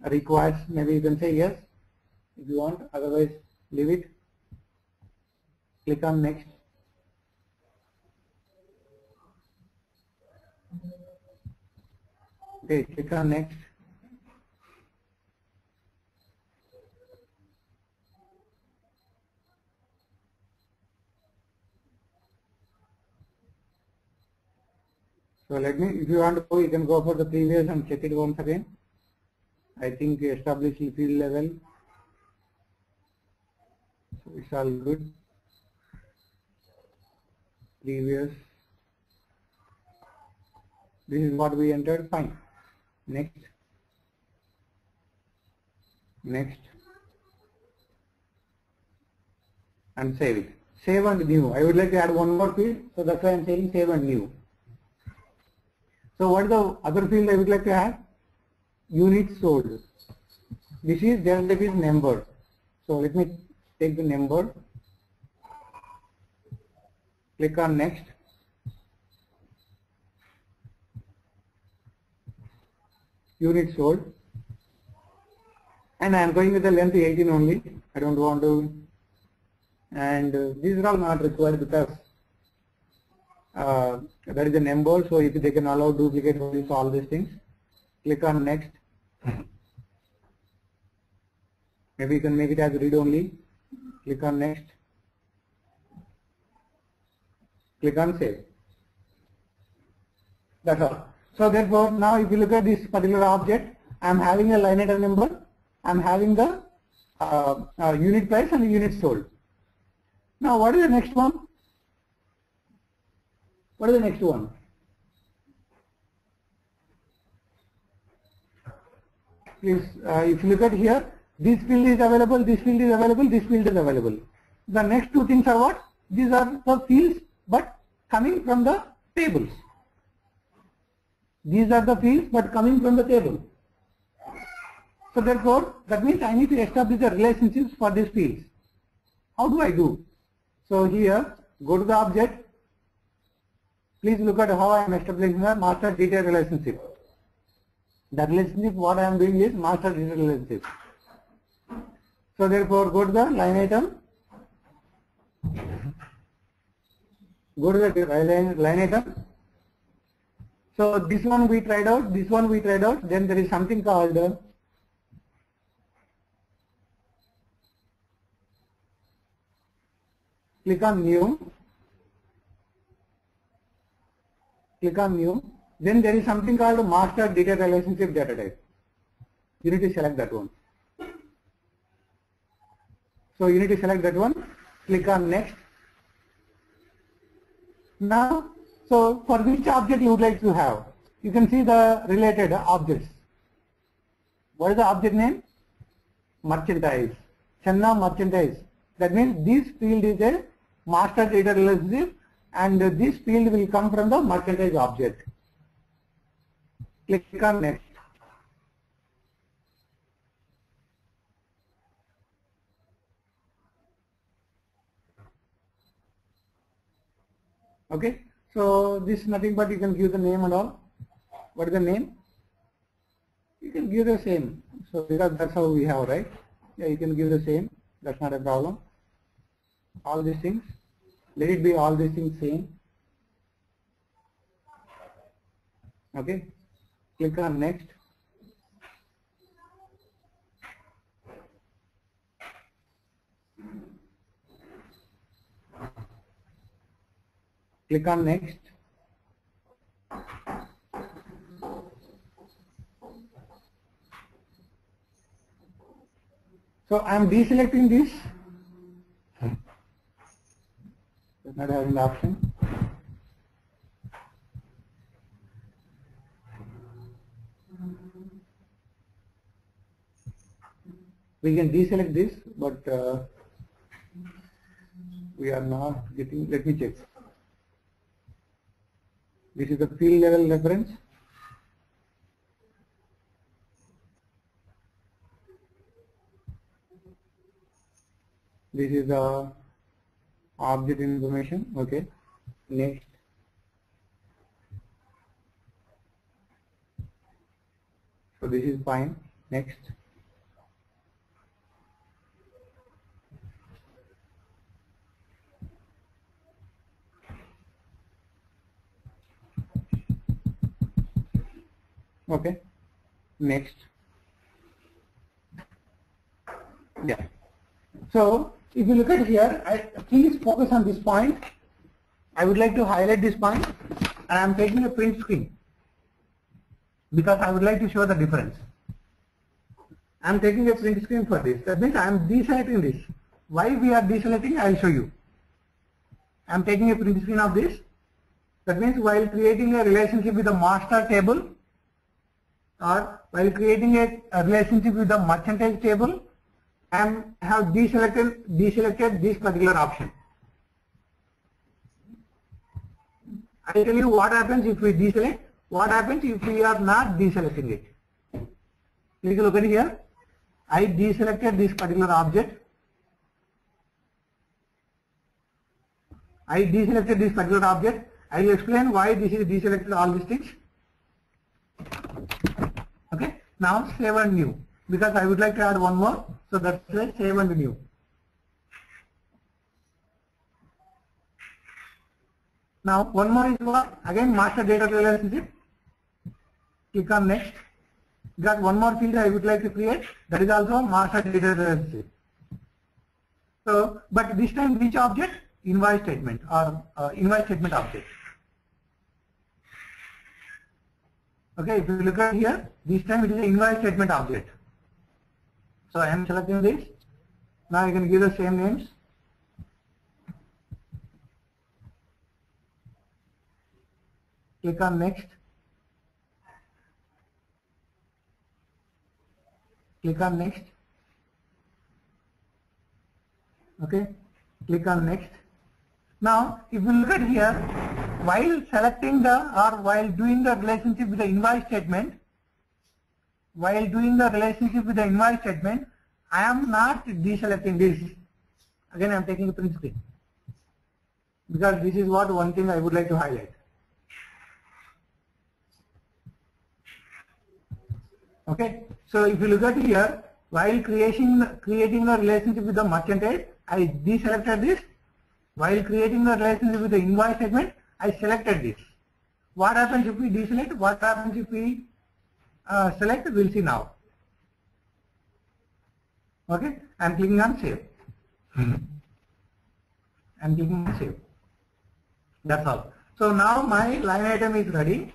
Requires, maybe you can say yes if you want, otherwise leave it. Click on next. Okay, click on next. So let me, if you want to go, you can go for the previous and check it once again. I think establish field level. So it's all good. Previous. This is what we entered, fine. Next. Next. And save it. Save and new. I would like to add one more field, so that's why I am saying save and new. So what is the other field I would like to add? Units sold. This is data type is number. So let me take the number. Click on next. Units sold. And I am going with the length 18 only. I don't want to. And these are all not required because that is a number. So if they can allow duplicate values, all these things. Click on next. Maybe you can make it as read only. Click on next. Click on save. That's all. So therefore, now if you look at this particular object, I am having a line item number, I am having the unit price and the unit sold. Now what is the next one? What is the next one? Please, if you look at here, this field is available, this field is available, this field is available. The next two things are what? These are the fields but coming from the tables. These are the fields but coming from the table. So therefore, that means I need to establish the relationships for these fields. How do I do? So here, go to the object. Please look at how I am establishing the master detail relationship. The relationship what I am doing is master detail relationship. So therefore, go to the line item. Go to the line item. So this one we tried out, this one we tried out. Then there is something called click on new. Click on new. Then there is something called master data relationship data type. You need to select that one. So you need to select that one. Click on next. Now, so for which object you would like to have? You can see the related objects. What is the object name? merchandise. Channa merchandise. That means this field is a master data relationship and this field will come from the merchandise object. Click on next. Okay, so this is nothing but you can give the name and all. What is the name? You can give the same. So because that's how we have, right? Yeah, you can give the same. That's not a problem. All these things. Let it be all these things same. Okay. Click on next. Click on next. So I am deselecting this. It's not having the option. We can deselect this, but we are not getting. Let me check. This is the field level reference. This is the object information. Okay. Next. So this is fine. Next. Okay. Next. Yeah. So if you look at here, please focus on this point. I would like to highlight this point, and I am taking a print screen because I would like to show the difference. I am taking a print screen for this. That means I am deselecting this. Why we are deselecting, I will show you. I am taking a print screen of this. That means while creating a relationship with the master table or while creating a relationship with the merchandise table, I have deselected this particular option. I will tell you what happens if we deselect, what happens if we are not deselecting it. Take a look at here. I deselected this particular object. I deselected this particular object. I will explain why this is deselected all these things. Okay. Now save and new, because I would like to add one more. So that's why save and new. Now one more is what? Again master data relationship. Click on next. Got one more field I would like to create. That is also master data relationship. So, but this time which object? Invoice statement or invoice statement object. Okay, if you look at here, this time it is an invoice statement object. So I am selecting this. Now I can give the same names. Click on next. Click on next. Okay, click on next. Now if you look at here, while selecting the or while doing the relationship with the invoice statement, I am not deselecting this. Again I am taking a print screen because this is what one thing I would like to highlight. Okay, so if you look at here, while creating the relationship with the merchandise, I deselected this. While creating the relationship with the invoice segment, I selected this. What happens if we deselect? What happens if we select? We'll see now. Okay, I'm clicking on save. I'm clicking on save. That's all. So now my line item is ready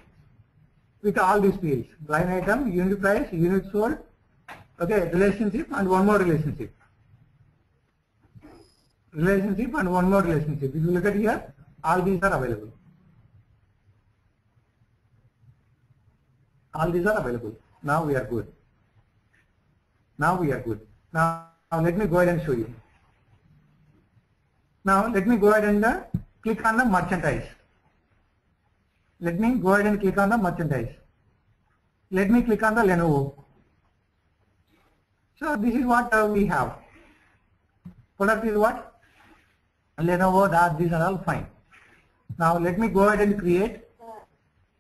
with all these fields. Line item, unit price, unit sold, okay, relationship and one more relationship. Relationship and one more relationship. If you look at here, all these are available. All these are available. Now we are good. Now Now let me go ahead and show you. Now let me go ahead and click on the merchandise. Let me go ahead and click on the merchandise. Let me click on the Lenovo. So this is what we have. Product is what? Lenovo, that, these are all fine. Now let me go ahead and create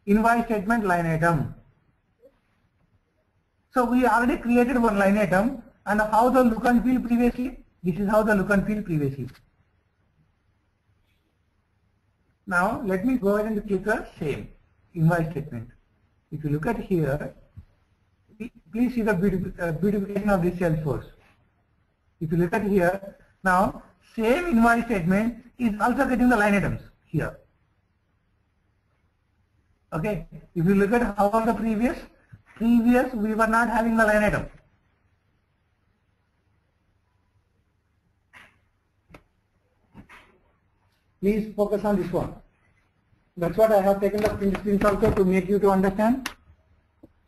invoice statement line item. So we already created one line item, and how the look and feel previously? This is how the look and feel previously. Now let me go ahead and click the same invoice statement. If you look at here, please see the beautification of this Salesforce. If you look at here, now same invoice statement is also getting the line items here. Okay, if you look at how was the previous we were not having the line item. Please focus on this one. That's what I have taken the print screens also to make you to understand.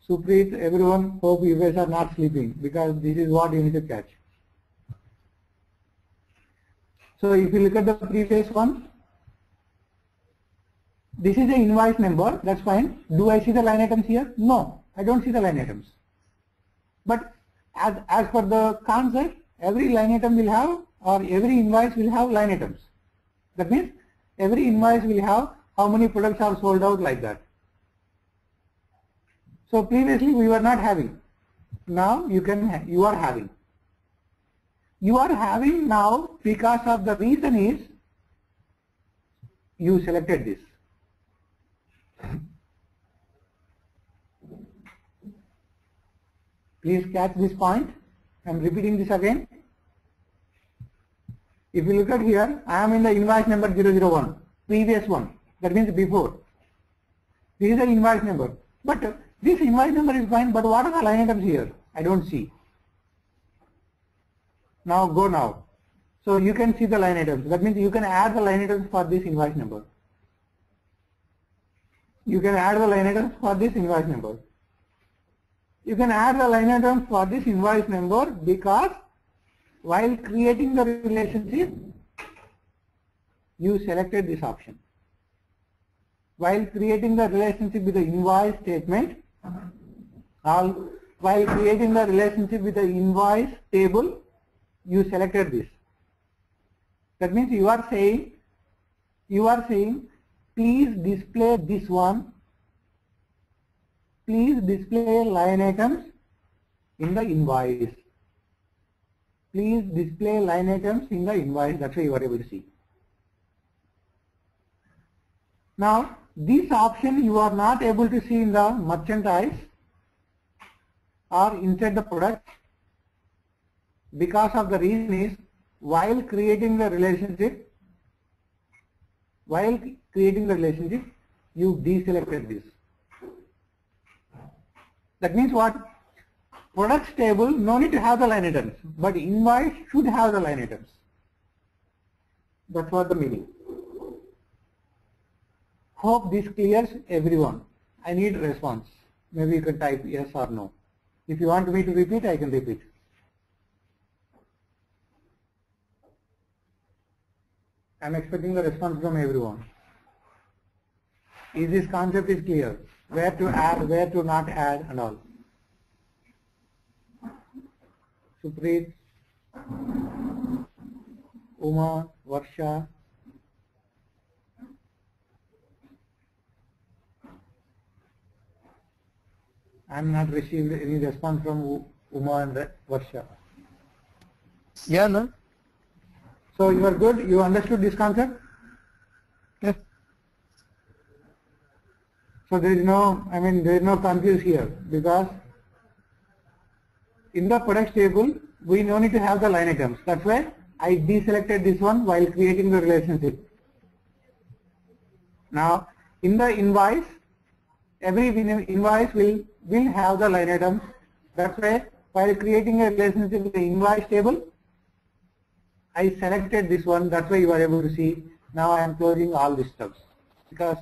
Supreet, everyone, hope you guys are not sleeping because this is what you need to catch. So if you look at the previous one, this is the invoice number, that's fine. Do I see the line items here? No, I don't see the line items. But as per the concept, every line item will have, or every invoice will have line items. That means every invoice will have how many products are sold out, like that. So previously we were not having. Now you are having. You are having now because of the reason is you selected this. Please catch this point. I am repeating this again. If you look at here, I am in the invoice number 001, previous one, that means before. This is the invoice number. But this invoice number is fine, but what are the line items here? I don't see. Now go now. So you can see the line items. That means you can add the line items for this invoice number. You can add the line items for this invoice number. You can add the line items for this invoice number because while creating the relationship, you selected this option. While creating the relationship with the invoice statement, while creating the relationship with the invoice table, you selected this. That means you are saying, please display this one. Please display line items in the invoice. Please display line items in the invoice. That's why you are able to see. Now, this option you are not able to see in the merchandise or inside the product because of the reason is while creating the relationship, you deselected this. That means what? Products table, no need to have the line items, but invoice should have the line items. That's what the meaning. Hope this clears everyone. I need response. Maybe you can type yes or no. If you want me to repeat, I can repeat. I am expecting the response from everyone. Is this concept is clear? Where to add, where to not add and all. Supreet, Uma, Varsha. I am not received any response from Uma and Varsha. Yeah, no? So you are good? You understood this concept? Yes. So there is no, there is no confuse here because in the products table we no need to have the line items. That's why I deselected this one while creating the relationship. Now in the invoice, every invoice will have the line items. That's why while creating a relationship with the invoice table, I selected this one. That's why you are able to see. Now I am closing all these stuffs because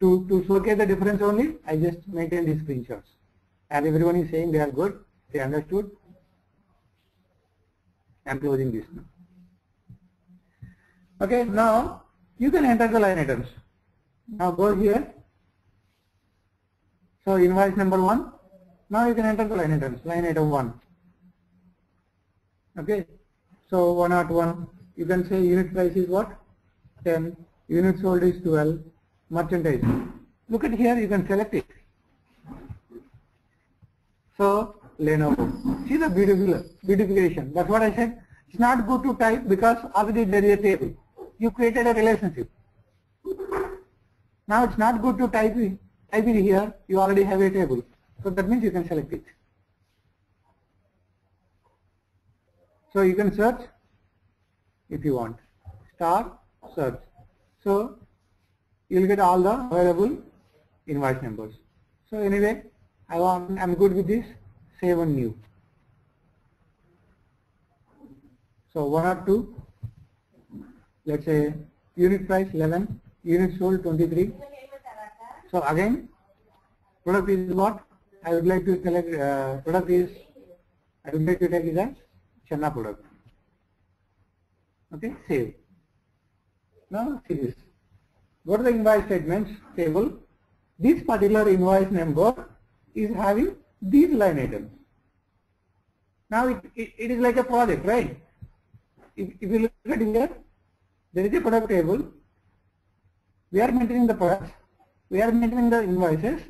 to showcase the difference only, I just maintain these screenshots. And everyone is saying they are good, they understood. I'm closing this now. Okay, now you can enter the line items. Now go here. So invoice number 1. Now you can enter the line items. Line item 1. Okay. So 101. You can say unit price is what? 10. Unit sold is 12. Merchandise. Look at here. You can select it. So Lenovo. See the beautification. That's what I said. It's not good to type because already there is a table. You created a relationship. Now it's not good to type it here. You already have a table. So that means you can select it. So you can search if you want. Star search. So you will get all the available invoice numbers. So anyway, I'm good with this. Save and new. So 102. Let's say unit price 11, unit sold 23. So again, product is what? I would like to select product is, I would like to take is a Channa product. Okay, save. Now see this. Go to the invoice statements table. This particular invoice number is having these line items. Now it is like a project, right? If you look at here, there is a product table. We are maintaining the products. We are maintaining the invoices.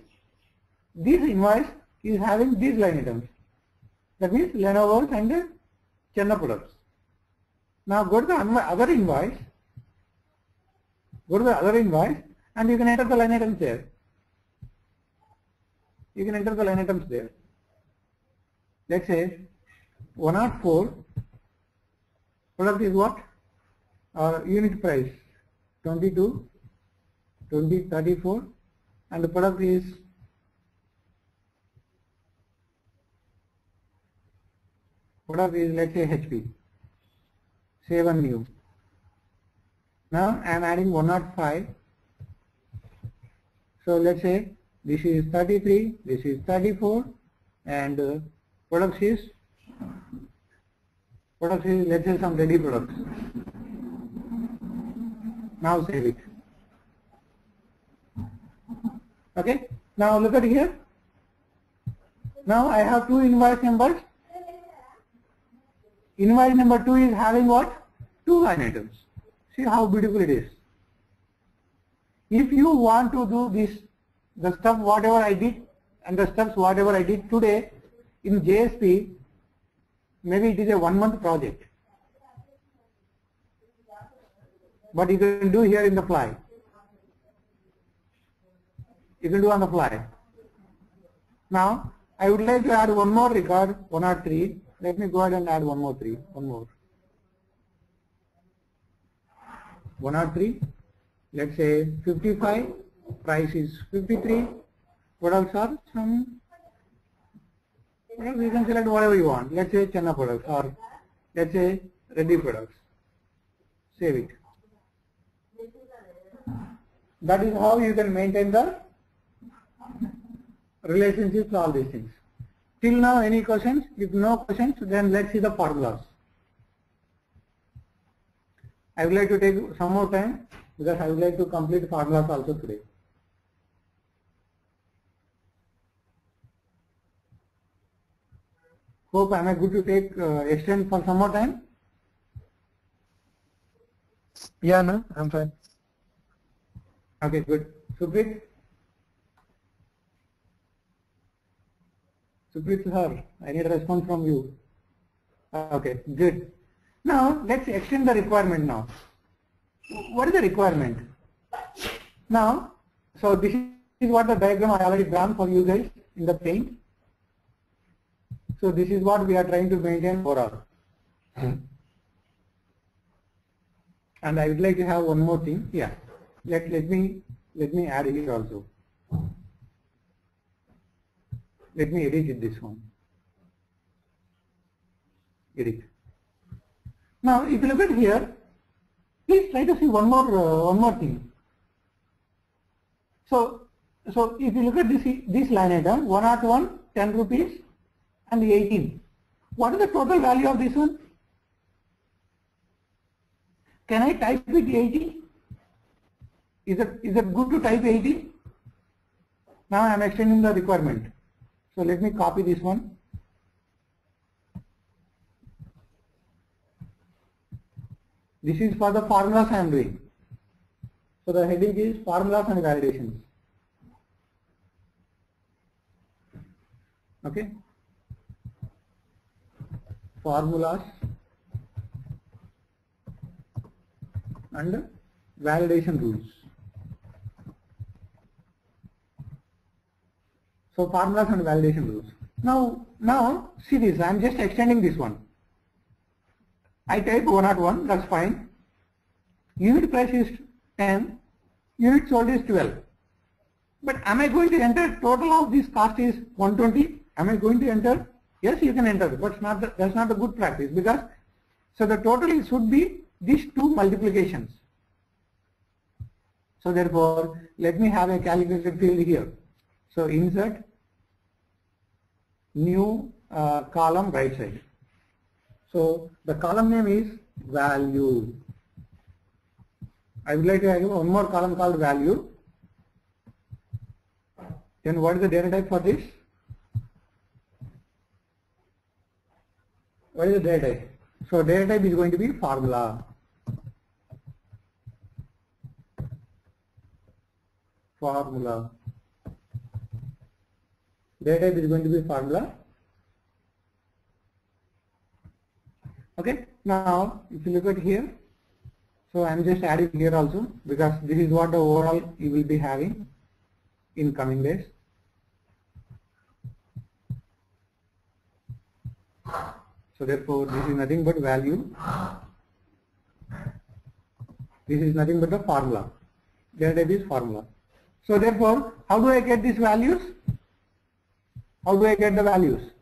This invoice is having these line items. That means Lenovo and Channa products. Now go to the other invoice. Go to the other invoice and you can enter the line items there. You can enter the line items there. Let's say 104. Product is what? Unit price 22, 20, 34, and the product is let's say HP. Save and new. Now I am adding 105. So let's say this is 33, this is 34, and products is let's say some ready products. Now save it. Okay. Now look at here. Now I have two invoice numbers. Invoice number 2 is having what? Two line items. See how beautiful it is. If you want to do this, the stuff whatever I did and the steps whatever I did today in JSP, maybe it is a 1 month project. But you can do here in the fly. You can do on the fly. Now, I would like to add one more record, 103. Let me go ahead and add one more. 103. Let's say 55. Price is 53. Products are some. You can select whatever you want. Let's say Channa products or let's say ready products. Save it. That is how you can maintain the relationships, all these things. Till now, any questions? If no questions, then let's see the formulas. I would like to take some more time because I would like to complete formulas also today. Hope am I good to take extend for some more time? Yeah, no, I'm fine. Okay, good. Suprit? Suprit sir, I need a response from you. Okay, good. Now let's extend the requirement now. What is the requirement? Now, so this is what the diagram I already drawn for you guys in the paint. So this is what we are trying to maintain for us. And I would like to have one more thing. Yeah. Let me add it also. Let me edit this one. Edit. Now, if you look at here, please try to see one more thing. So if you look at this line item, 101, 10 rupees, and 18. What is the total value of this one? can I type it 80? Is it good to type 80? Now I am extending the requirement. So let me copy this one. This is for the formulas I am doing. So the heading is formulas and validations. Okay. Formulas and validation rules. So formulas and validation rules. Now see this, I am just extending this one. I type 101, that's fine. Unit price is 10, unit sold is 12. But am I going to enter total of this cost is 120? Am I going to enter? Yes, you can enter, but that's not a good practice, because so the total should be these two multiplications. So therefore, let me have a calculated field here. So insert new column right side. So the column name is value. I would like to have one more column called value. Then what is the data type for this? What is the data type? So data type is going to be formula. Formula. Data type is going to be formula. Okay. Now, if you look at here, so I am just adding here also, because this is what the overall you will be having in coming days. So therefore, this is nothing but value. This is nothing but the formula. Data type is formula. So therefore, how do I get these values? How do I get the values?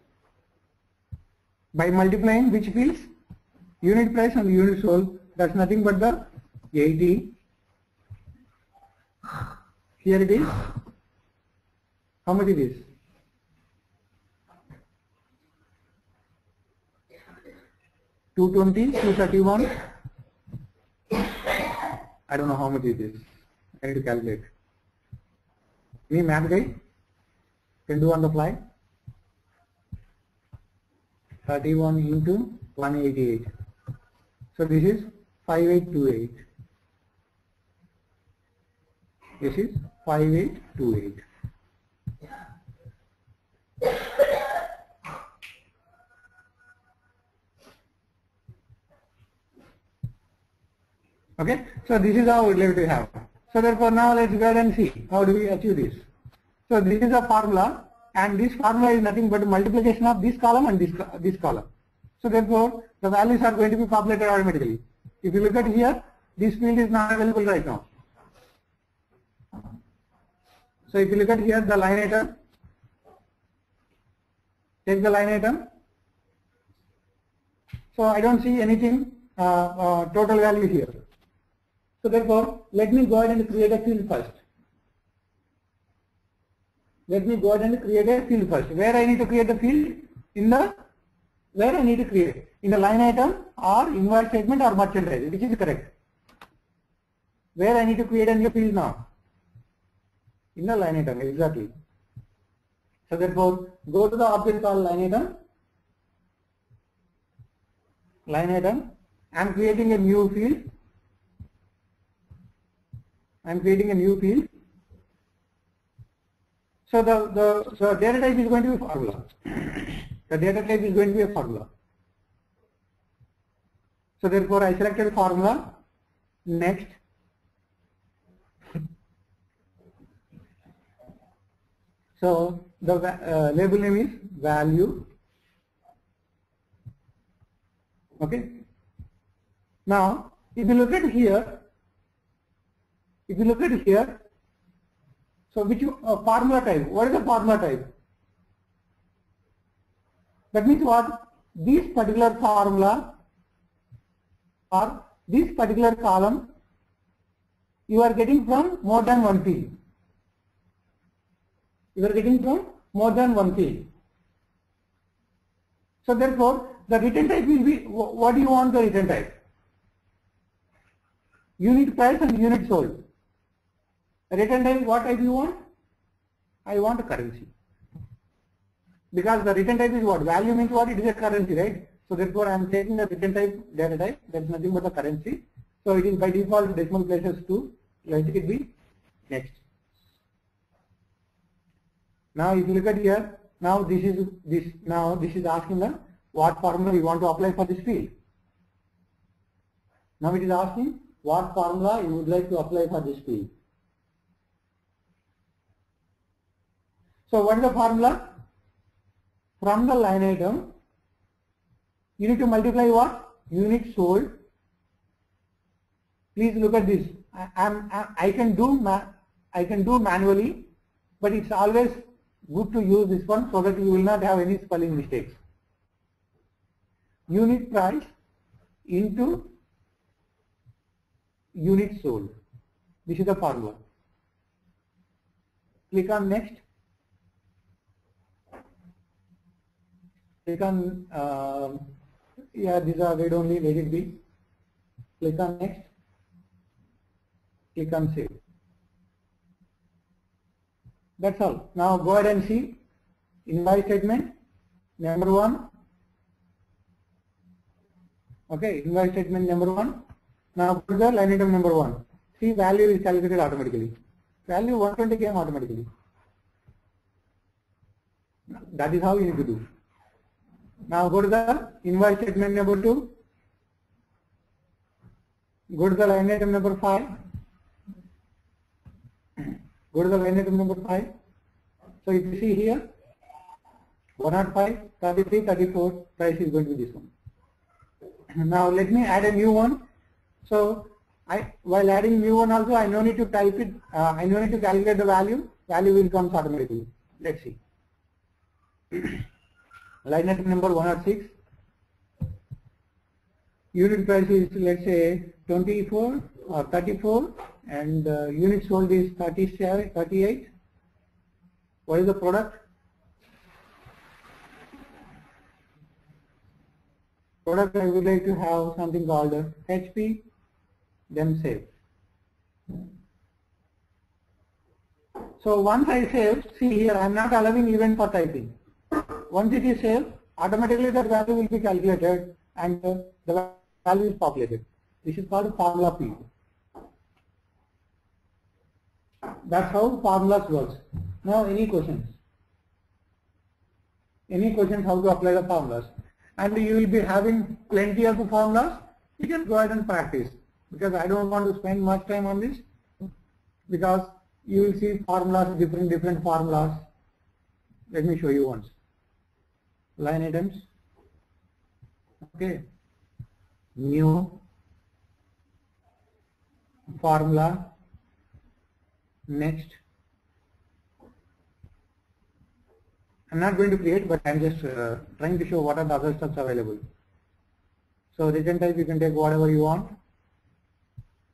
By multiplying which fields? Unit price and unit sold. That's nothing but the 80. Here it is. How much it is? 220, 231. I don't know how much it is. I need to calculate. Any math guy can do on the fly? 31 into 188. So this is 5828. This is 5828. Okay, so this is how we'd like to have. So therefore now let's go ahead and see how do we achieve this. So this is a formula, and this formula is nothing but multiplication of this column and this column. So therefore the values are going to be populated automatically. If you look at here, this field is not available right now. So if you look at here, the line item, take the line item. So I don't see anything total value here. So therefore, let me go ahead and create a field first. Let me go ahead and create a field first. Where I need to create the field? Where I need to create? In the line item or invoice statement or merchandise, which is correct. Where I need to create a new field now? In the line item, exactly. So therefore, go to the object called line item. Line item. I am creating a new field. So the data type is going to be formula. The data type is going to be a formula. So therefore I selected formula. Next. So the label name is value. Okay. Now if you look at here, so which formula type? What is the formula type? That means what? This particular formula or this particular column you are getting from more than one field. You are getting from more than one field. So therefore the return type will be, what do you want the return type? unit price and unit sold. Return type, what type you want? I want a currency. Because the return type is what? Value means what? It is a currency, right? So therefore I am taking the return type data type, that is nothing but the currency. So it is by default decimal places too. Let it be next. Now if you look at here, now this is asking the what formula you want to apply for this field. Now it is asking what formula you would like to apply for this field. So what is the formula? From the line item, you need to multiply what? Unit sold. Please look at this. I can do manually, but it's always good to use this one so that you will not have any spelling mistakes. Unit price into unit sold. This is the formula. Click on next. Click on yeah, these are read only, let it be. Click on next. Click on save. That's all. Now go ahead and see invoice statement number 1. Okay, invoice statement number 1. Now put the line item number 1. See, value is calculated automatically. Value 120 came automatically. That is how you need to do. Now go to the invoice statement number 2. Go to the line item number 5. Go to the line item number 5. So if you see here, 105, 33, 34, price is going to be this one. Now let me add a new one. So while adding new one also, I no need to type it, I no need to calculate the value. Value will come automatically. Let's see. Line item number 106. Unit price is, let's say, 24 or 34, and unit sold is 37, 38. What is the product? Product, I would like to have something called HP, then save. So once I save, see here, I am not allowing even for typing. Once it is saved, automatically that value will be calculated and the value is populated. This is called formula P. That's how formulas works. Now any questions? Any questions how to apply the formulas? And you will be having plenty of formulas. You can go ahead and practice, because I don't want to spend much time on this, because you will see formulas, different formulas. Let me show you once. Line items. Okay. New formula. Next. I'm not going to create, but I'm just trying to show what are the other stuffs available. So return type, you can take whatever you want.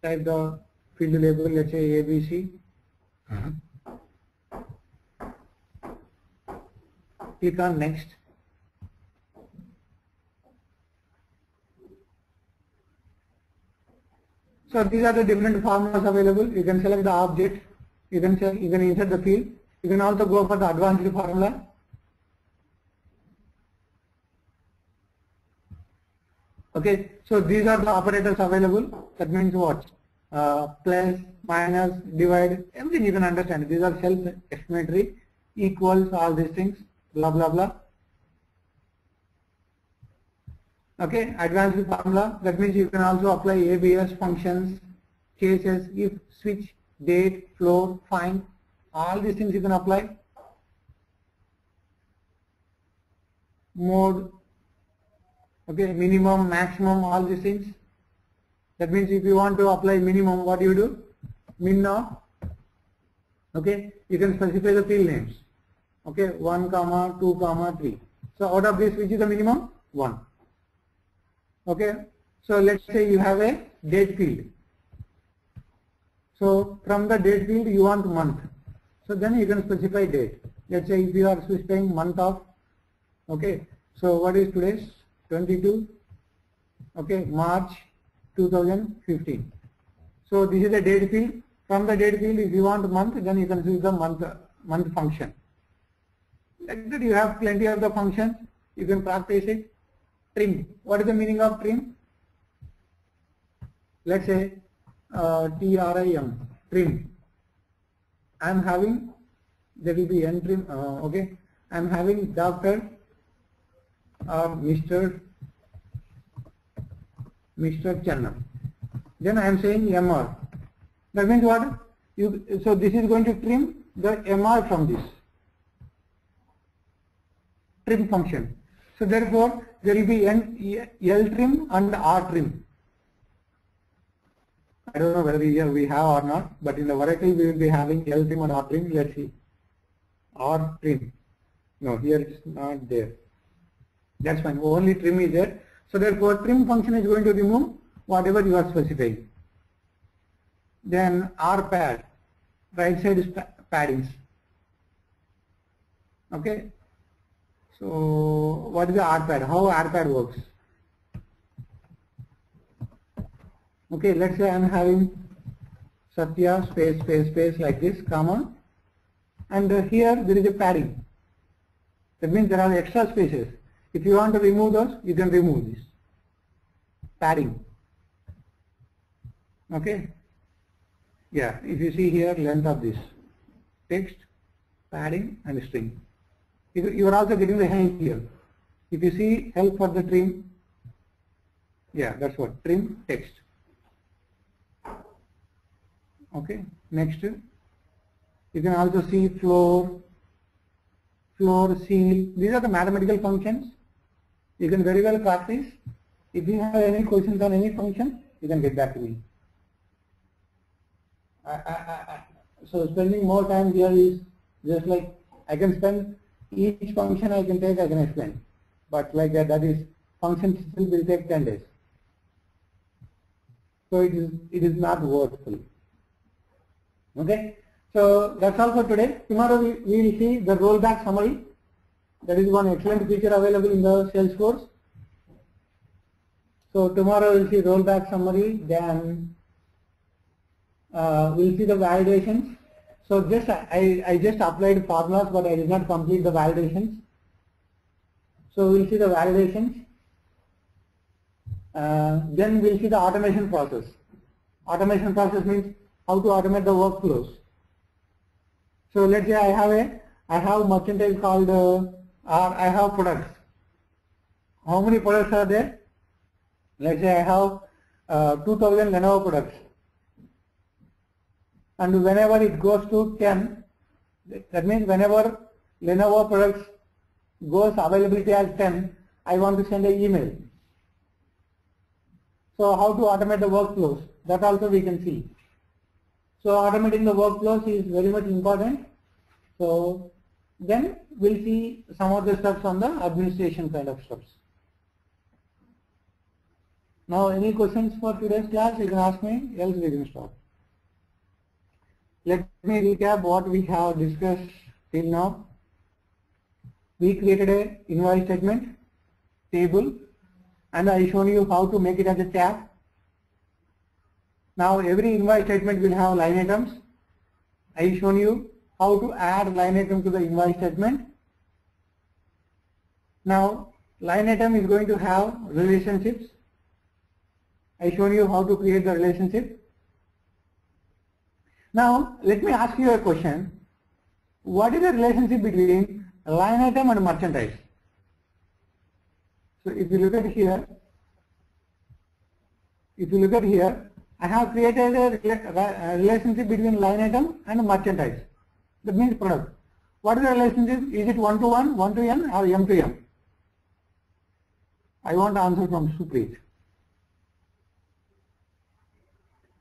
Type the field label, let's say ABC. Click on next. So these are the different formulas available. You can select the object. You can insert the field. You can also go for the advanced formula. Okay, so these are the operators available. That means what? Plus, minus, divide, everything you can understand. These are self-explanatory, equals, all these things, blah blah blah. Okay, advanced formula. That means you can also apply ABS functions, cases, if, switch, date, floor, find. All these things you can apply. Mode. Okay, minimum, maximum, all these things. That means if you want to apply minimum, what do you do? Min now. Okay, you can specify the field names. Okay, 1, 2, 3. So out of this, which is the minimum? 1. Okay, so let's say you have a date field. So from the date field, you want month. So then you can specify date. Let's say if you are specifying month of, okay, so what is today's? 22, okay, March 2015. So this is the date field. From the date field, if you want month, then you can use the month function. Like that, you have plenty of the functions. You can practice it. Trim. What is the meaning of trim? Let's say TRIM, trim. I am having, there will be n trim, okay. I am having Dr. or Mr. Channa. Then I am saying MR. That means what? So this is going to trim the MR from this trim function. So therefore, there will be L trim and R trim. I don't know whether here we have or not, but in the variable we will be having L trim and R trim. Let's see. R trim. No, here it's not there. That's fine. Only trim is there. So therefore, trim function is going to remove whatever you are specifying. Then R pad, right side is paddings. Okay. So what is the R pad? How R pad works? Okay, let's say I am having Satya space like this, comma, and here there is a padding. That means there are extra spaces. If you want to remove those, you can remove this padding. Okay. Yeah, if you see here, length of this text, padding and string. You are also getting the hang here. If you see help for the trim, yeah, that's what, trim text. Okay, next, you can also see floor, seal. These are the mathematical functions. You can very well practice. If you have any questions on any function, you can get back to me. So spending more time here is just like I can spend each function I can take, I can explain. But like that is function still will take 10 days. So it is not worthful. Okay. So that's all for today. Tomorrow we will see the rollback summary. That is one excellent feature available in the Salesforce. So tomorrow we'll see rollback summary. Then we'll see the validations. So just I just applied formulas, but I did not complete the validations. So we'll see the validations. Then we'll see the automation process. Automation process means how to automate the workflows. So let's say I have merchandise called or I have products. How many products are there? Let's say I have 2000 Lenovo products. And whenever it goes to 10, that means whenever Lenovo products goes availability as 10, I want to send an email. So how to automate the workflows, that also we can see. So automating the workflows is very much important. So then we'll see some of the steps on the administration kind of steps. Now any questions for today's class, you can ask me, else we can stop. Let me recap what we have discussed till now. We created an invoice statement table and I shown you how to make it as a tab. Now every invoice statement will have line items. I shown you how to add line item to the invoice statement. Now line item is going to have relationships. I shown you how to create the relationship. Now let me ask you a question. What is the relationship between line item and merchandise? So if you look at here, I have created a relationship between line item and merchandise. That means product. What is the relationship? Is it 1 to 1, 1 to n or m to m? I want the answer from Supreet.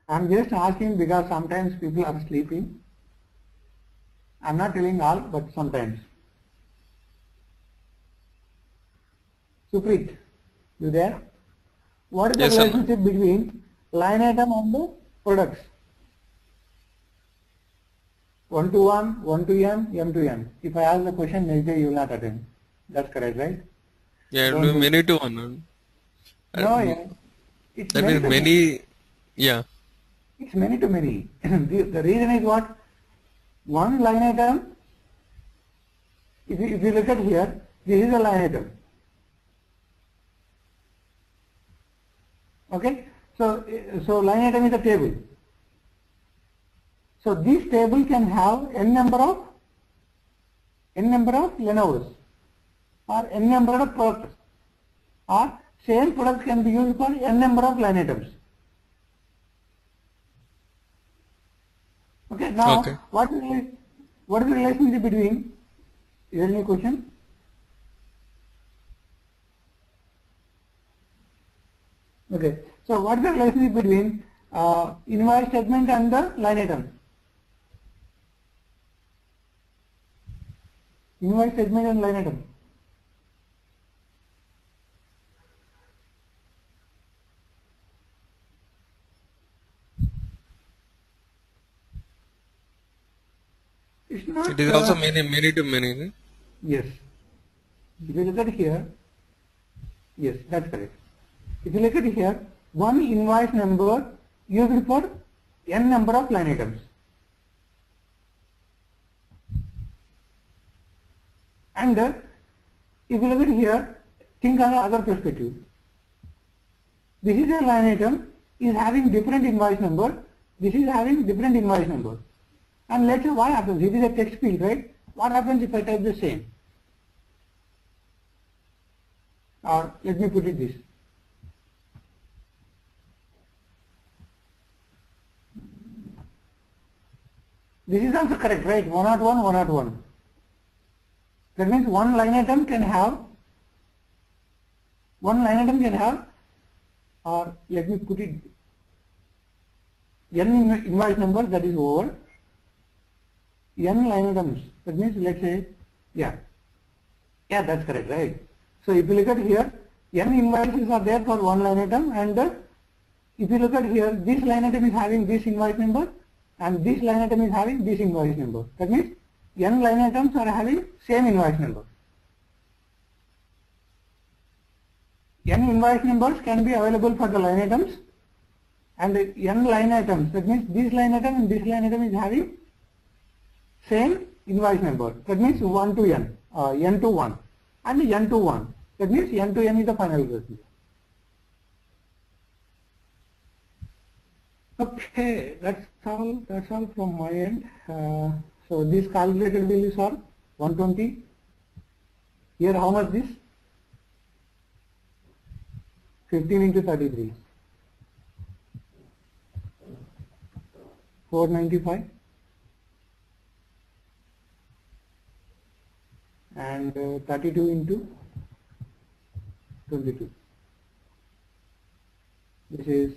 I am just asking because sometimes people are sleeping. I am not telling all, but sometimes. Supreet, you there? What is the Yes, relationship between line item and the products? 1 to 1, 1 to m, m to n. If I ask the question, maybe you will not attend. That's correct, right? Yeah, it Don't will be do- many to one. No, yeah. It's That means to many, yeah. It's many to many. The reason is what? One line item, if you look at here, this is a line item. Okay, so line item is a table. So this table can have n number of Lenovo's or n number of products, or same products can be used for n number of line items. Okay, now Okay. what is the relationship between? Is there any question? Okay, so what is the relationship between invoice statement and the line item? Invoice statement and line item. It's not. It is also many to many. No? Yes. If you look at here, yes, that's correct. If you look at here, one invoice number used for n number of line items. And if you look at here, think on the other perspective. This is a line item is having different invoice number. This is having different invoice number. And let's say what happens? It is a text field, right? What happens if I type the same? Or let me put it this. This is also correct, right? 101, 101. That means one line item can have, or let me put it, n invoice number, that is over n line items. That means, let's say, yeah, that's correct, right? So if you look at here, n invoices are there for one line item, and if you look at here, this line item is having this invoice number, and this line item is having this invoice number. That means n line items are having same invoice number. N invoice numbers can be available for the line items, and n line items, that means this line item and this line item is having same invoice number. That means 1 to n, n to 1 and n to 1. That means n to n is the final result. Okay, that's all from my end. So this calculated will be solved 120. Here how much this? 15 into 33. 495. And 32 into 22. This is